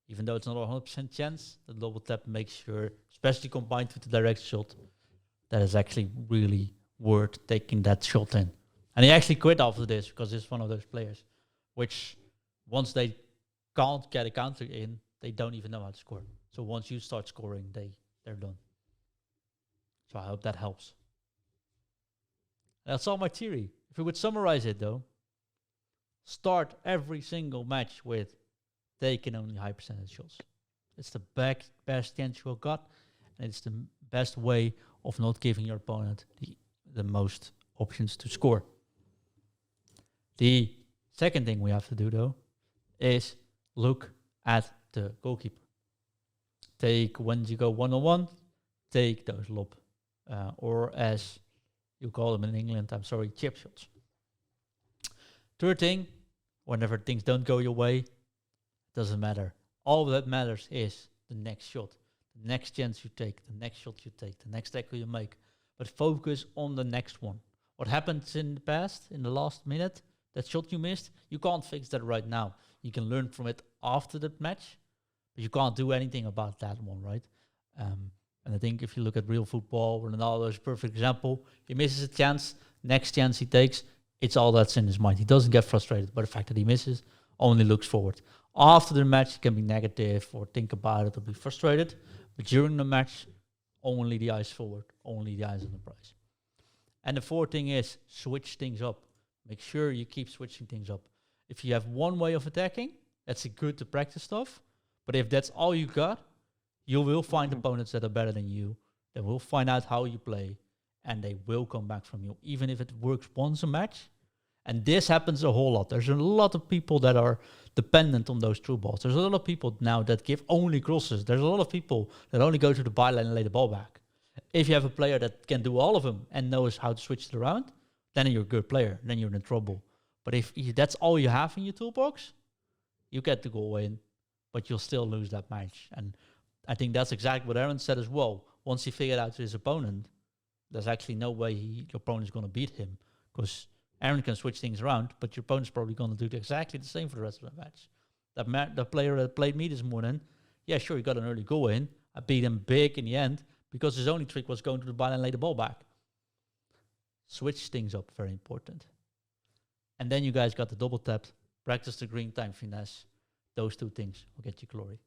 even though it's not a 100% chance, the double tap makes sure, especially combined with the direct shot, that is actually really worth taking that shot in. And he actually quit after this because he's one of those players which, once they can't get a counter in, they don't even know how to score. So once you start scoring, they're done. So I hope that helps. That's all my theory. If we would summarize it though, start every single match with taking only high percentage shots. It's the best chance you got, and it's the best way of not giving your opponent the most options to score. The second thing we have to do though is look at the goalkeeper. take when you go 1-on-1, take those lob, or as you call them in England, I'm sorry, chip shots. Third thing, whenever things don't go your way, it doesn't matter. All that matters is the next shot, the next chance you take, the next shot you take, the next tackle you make. But focus on the next one. What happens in the past, in the last minute, that shot you missed, you can't fix that right now. You can learn from it after the match, but you can't do anything about that one, right? And I think if you look at real football, Ronaldo is a perfect example. He misses a chance, next chance he takes, it's all that's in his mind. He doesn't get frustrated by the fact that he misses, only looks forward. After the match, he can be negative or think about it or be frustrated, but during the match, only the eyes forward, only the eyes on the prize. And the fourth thing is switch things up. Make sure you keep switching things up. If you have one way of attacking, that's good to practice stuff. But if that's all you got, you will find opponents that are better than you. They will find out how you play, and they will come back from you, even if it works once a match. And this happens a whole lot. There's a lot of people that are dependent on those through balls. There's a lot of people now that give only crosses. There's a lot of people that only go to the byline and lay the ball back. If you have a player that can do all of them and knows how to switch it around, then you're a good player. Then you're in trouble. But if that's all you have in your toolbox, you get the goal in, but you'll still lose that match. And I think that's exactly what Aaron said as well. Once he figured out his opponent, there's actually no way your opponent's going to beat him, because Aaron can switch things around, but your opponent's probably going to do exactly the same for the rest of the match. The player that played me this morning, yeah, sure, he got an early goal in. I beat him big in the end because his only trick was going to the ball and lay the ball back. Switch things up, very important. And then you guys got the double tap, practice the green time finesse. Those two things will get you glory.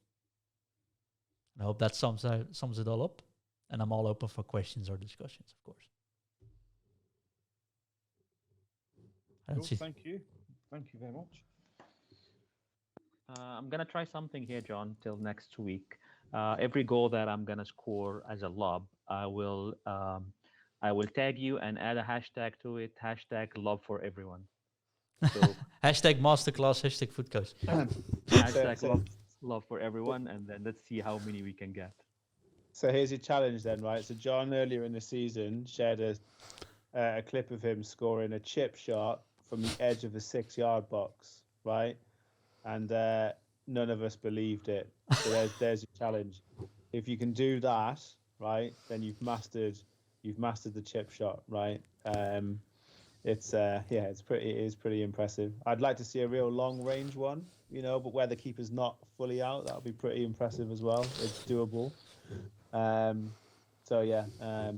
I hope that sums it all up. And I'm all open for questions or discussions, of course. Cool, thank you. Thank you very much. I'm gonna try something here, John, till next week. Every goal that I'm gonna score as a lob, I will tag you and add a hashtag to it. Hashtag lob for everyone. So hashtag masterclass, hashtag foot coach. hashtag love for everyone, and then let's see how many we can get. So here's your challenge then, right? So John earlier in the season shared a clip of him scoring a chip shot from the edge of the 6-yard box, right? And none of us believed it. So there's your challenge. If you can do that, right, then you've mastered the chip shot, right? It is pretty impressive. I'd like to see a real long range one, but where the keeper's not fully out, that would be pretty impressive as well. It's doable.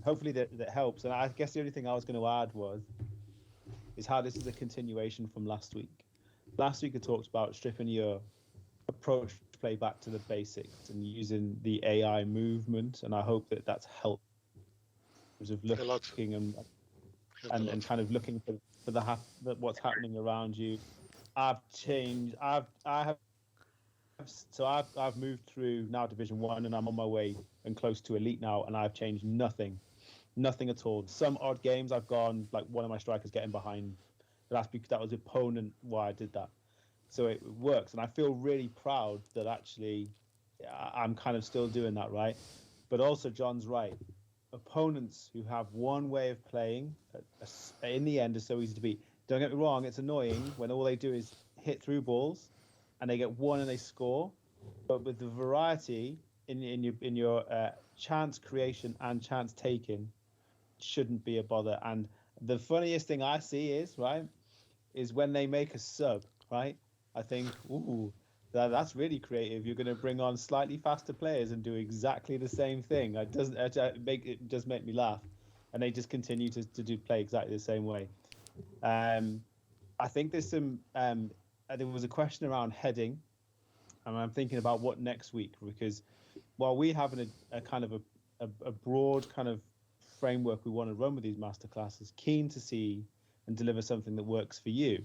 Hopefully that helps. And I guess the only thing I was going to add is how this is a continuation from last week. Last week I talked about stripping your approach to play back to the basics and using the AI movement, and I hope that that's helped of looking and kind of looking for what's happening around you. I've changed. I've moved through now Division 1, and I'm on my way and close to Elite now, and I've changed nothing at all. Some odd games I've gone, like one of my strikers getting behind. That's because that was the opponent why I did that. So it works, and I feel really proud that actually I'm kind of still doing that, right? But also John's right. Opponents who have one way of playing, in the end, are so easy to beat. Don't get me wrong, it's annoying when all they do is hit through balls and they get one and they score. But with the variety in your chance creation and chance taking, shouldn't be a bother. And the funniest thing I see is when they make a sub, right? I think, that's really creative. You're going to bring on slightly faster players and do exactly the same thing. It does make me laugh, and they just continue to play exactly the same way. I think there's some. There was a question around heading, and I'm thinking about what next week, because while we have a kind of a broad kind of framework we want to run with these masterclasses, keen to see and deliver something that works for you.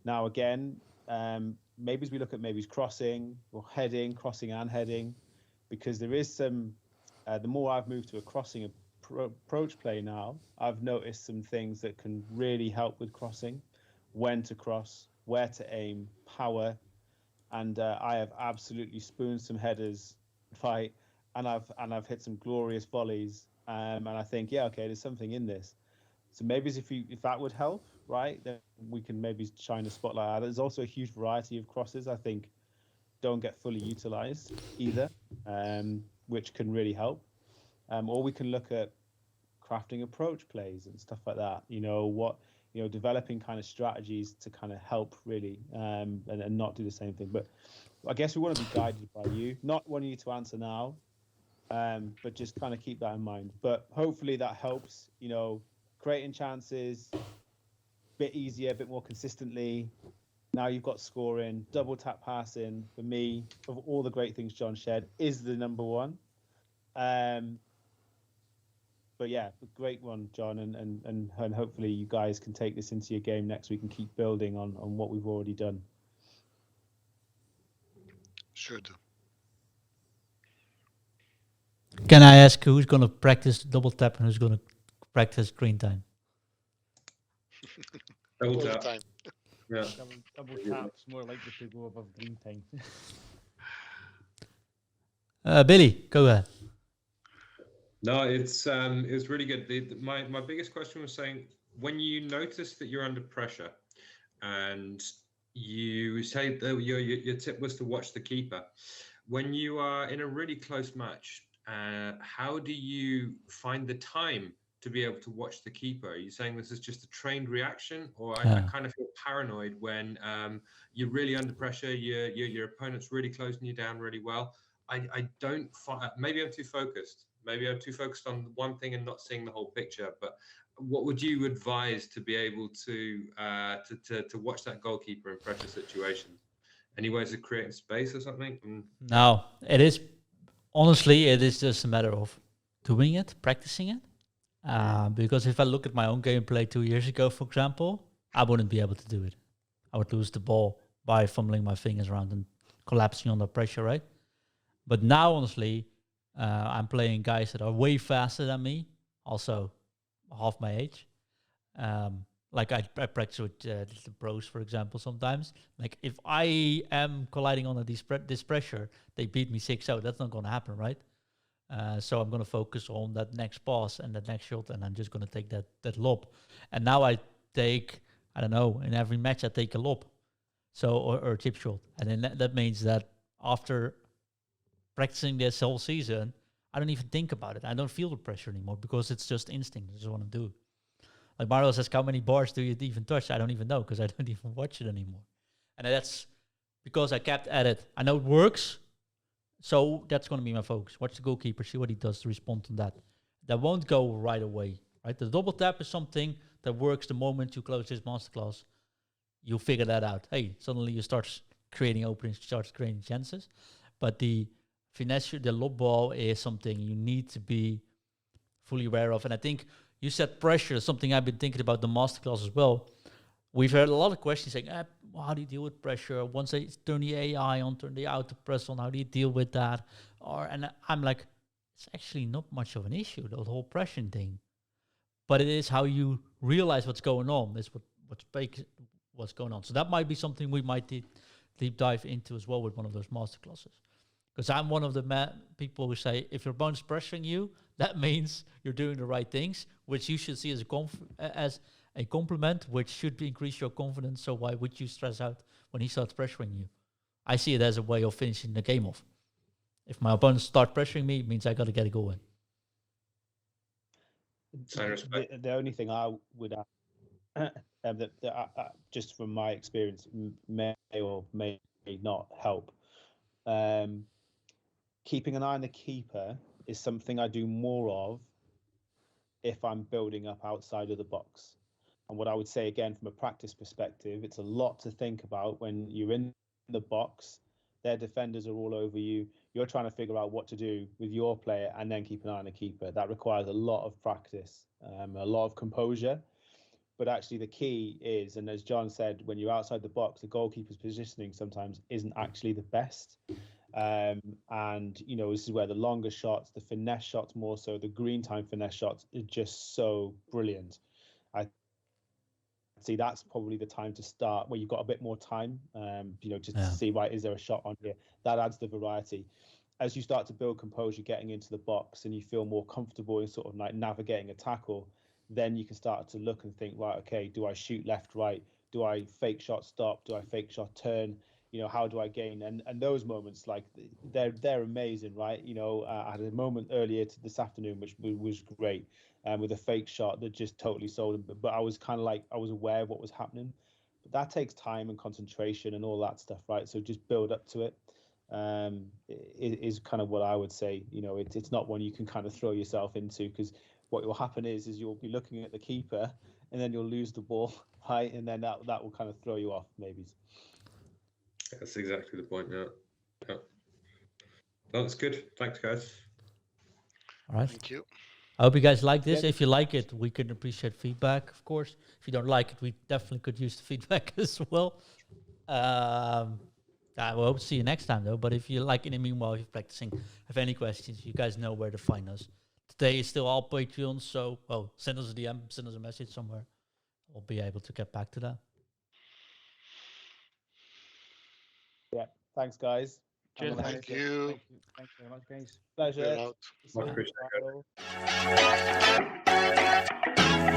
Now again. Maybe as we look at crossing or heading, crossing and heading, because there is some, the more I've moved to a crossing approach play now, I've noticed some things that can really help with crossing, when to cross, where to aim, power, and I have absolutely spooned some headers fight, and I've hit some glorious volleys, and I think, yeah, okay, there's something in this. So maybe if that would help, right, then we can maybe shine a spotlight. There's also a huge variety of crosses. I think don't get fully utilized either, which can really help. Or we can look at crafting approach plays and stuff like that. Developing kind of strategies to kind of help really, and not do the same thing. But I guess we want to be guided by you, not wanting you to answer now, but just kind of keep that in mind. But hopefully that helps. Creating chances, bit easier, a bit more consistently. Now you've got scoring, double tap passing. For me, of all the great things John shared, is the number one. But yeah, great one, John, and hopefully you guys can take this into your game next week and keep building on what we've already done. Sure do. Can I ask who's going to practice double tap and who's going to practice screen time? Double All the tap. time. Yeah. Double taps more likely to go above green time. Billy, go ahead. No, it's really good. My biggest question was saying, when you notice that you're under pressure, and you say that your tip was to watch the keeper. When you are in a really close match, how do you find the time to be able to watch the keeper? Are you saying this is just a trained reaction, or I kind of feel paranoid when you're really under pressure, your opponent's really closing you down really well. I don't find, maybe I'm too focused. Maybe I'm too focused on one thing and not seeing the whole picture. But what would you advise to be able to watch that goalkeeper in pressure situations? Any ways of creating space or something? No, it is honestly, it is just a matter of doing it, practicing it. Because if I look at my own gameplay 2 years ago, for example, I wouldn't be able to do it. I would lose the ball by fumbling my fingers around and collapsing under pressure, right? But now, honestly, I'm playing guys that are way faster than me, also half my age. Like I practice with the pros, for example, sometimes. Like if I am colliding under this pressure, they beat me 6-0. That's not going to happen, right? So I'm going to focus on that next pass and that next shot, and I'm just going to take that lob. And now I take, I don't know, in every match I take a lob, or a chip shot, and then that means that after practicing this whole season, I don't even think about it. I don't feel the pressure anymore because it's just instinct. I just want to do. Like Mario says, how many bars do you even touch? I don't even know because I don't even watch it anymore. And that's because I kept at it. I know it works, so that's going to be my focus. Watch the goalkeeper, see what he does to respond to that. That won't go right away, right? The double tap is something that works the moment you close this masterclass. You'll figure that out. Hey, suddenly you start creating openings, start creating chances. But the finesse, the lob ball is something you need to be fully aware of. And I think you said pressure is something I've been thinking about the masterclass as well. We've heard a lot of questions saying, how do you deal with pressure? Once they turn the AI on, turn the auto press on, how do you deal with that? And I'm like, it's actually not much of an issue, the whole pressure thing. But it is how you realize what's going on, is what's going on. So that might be something we might deep dive into as well with one of those masterclasses. Because I'm one of the people who say, if your opponent's pressuring you, that means you're doing the right things, which you should see as a compliment, which should increase your confidence. So why would you stress out when he starts pressuring you? I see it as a way of finishing the game off. If my opponents start pressuring me, it means I got to get a goal in. The only thing I would add, just from my experience, may or may not help. Keeping an eye on the keeper is something I do more of if I'm building up outside of the box. And what I would say, again, from a practice perspective, it's a lot to think about when you're in the box. Their defenders are all over you. You're trying to figure out what to do with your player and then keep an eye on the keeper. That requires a lot of practice, a lot of composure. But actually, the key is, and as John said, when you're outside the box, the goalkeeper's positioning sometimes isn't actually the best. And this is where the longer shots, the finesse shots more so, the green time finesse shots are just so brilliant. I see that's probably the time to start where you've got a bit more time, just to see, right, is there a shot on here? That adds the variety. as you start to build composure getting into the box and you feel more comfortable in sort of like navigating a tackle, then you can start to look and think, right, okay, do I shoot left, right? Do I fake shot stop? Do I fake shot turn? You know, how do I gain? And those moments, like they're amazing, right? You know, I had a moment earlier this afternoon which was great, with a fake shot that just totally sold him. But I was kind of like, I was aware of what was happening. But that takes time and concentration and all that stuff, right? So just build up to it. Is kind of what I would say. You know, it's not one you can kind of throw yourself into, because what will happen is you'll be looking at the keeper and then you'll lose the ball, right? And then that will kind of throw you off, maybe. That's exactly the point. Yeah. Yeah. No, that's good. Thanks, guys. All right. Thank you. I hope you guys like this. Yeah. If you like it, we could appreciate feedback, of course. If you don't like it, we definitely could use the feedback as well. I will hope to see you next time, though. But if you like, in the meanwhile, if you're practicing, have any questions, you guys know where to find us. Today is still all Patreons, so send us a DM, send us a message somewhere. We'll be able to get back to that. Yeah. Thanks, guys. Cheers, Have a guys. nice Thank day. you. Thanks very much, guys. We're Pleasure. out. See you Appreciate it. tomorrow.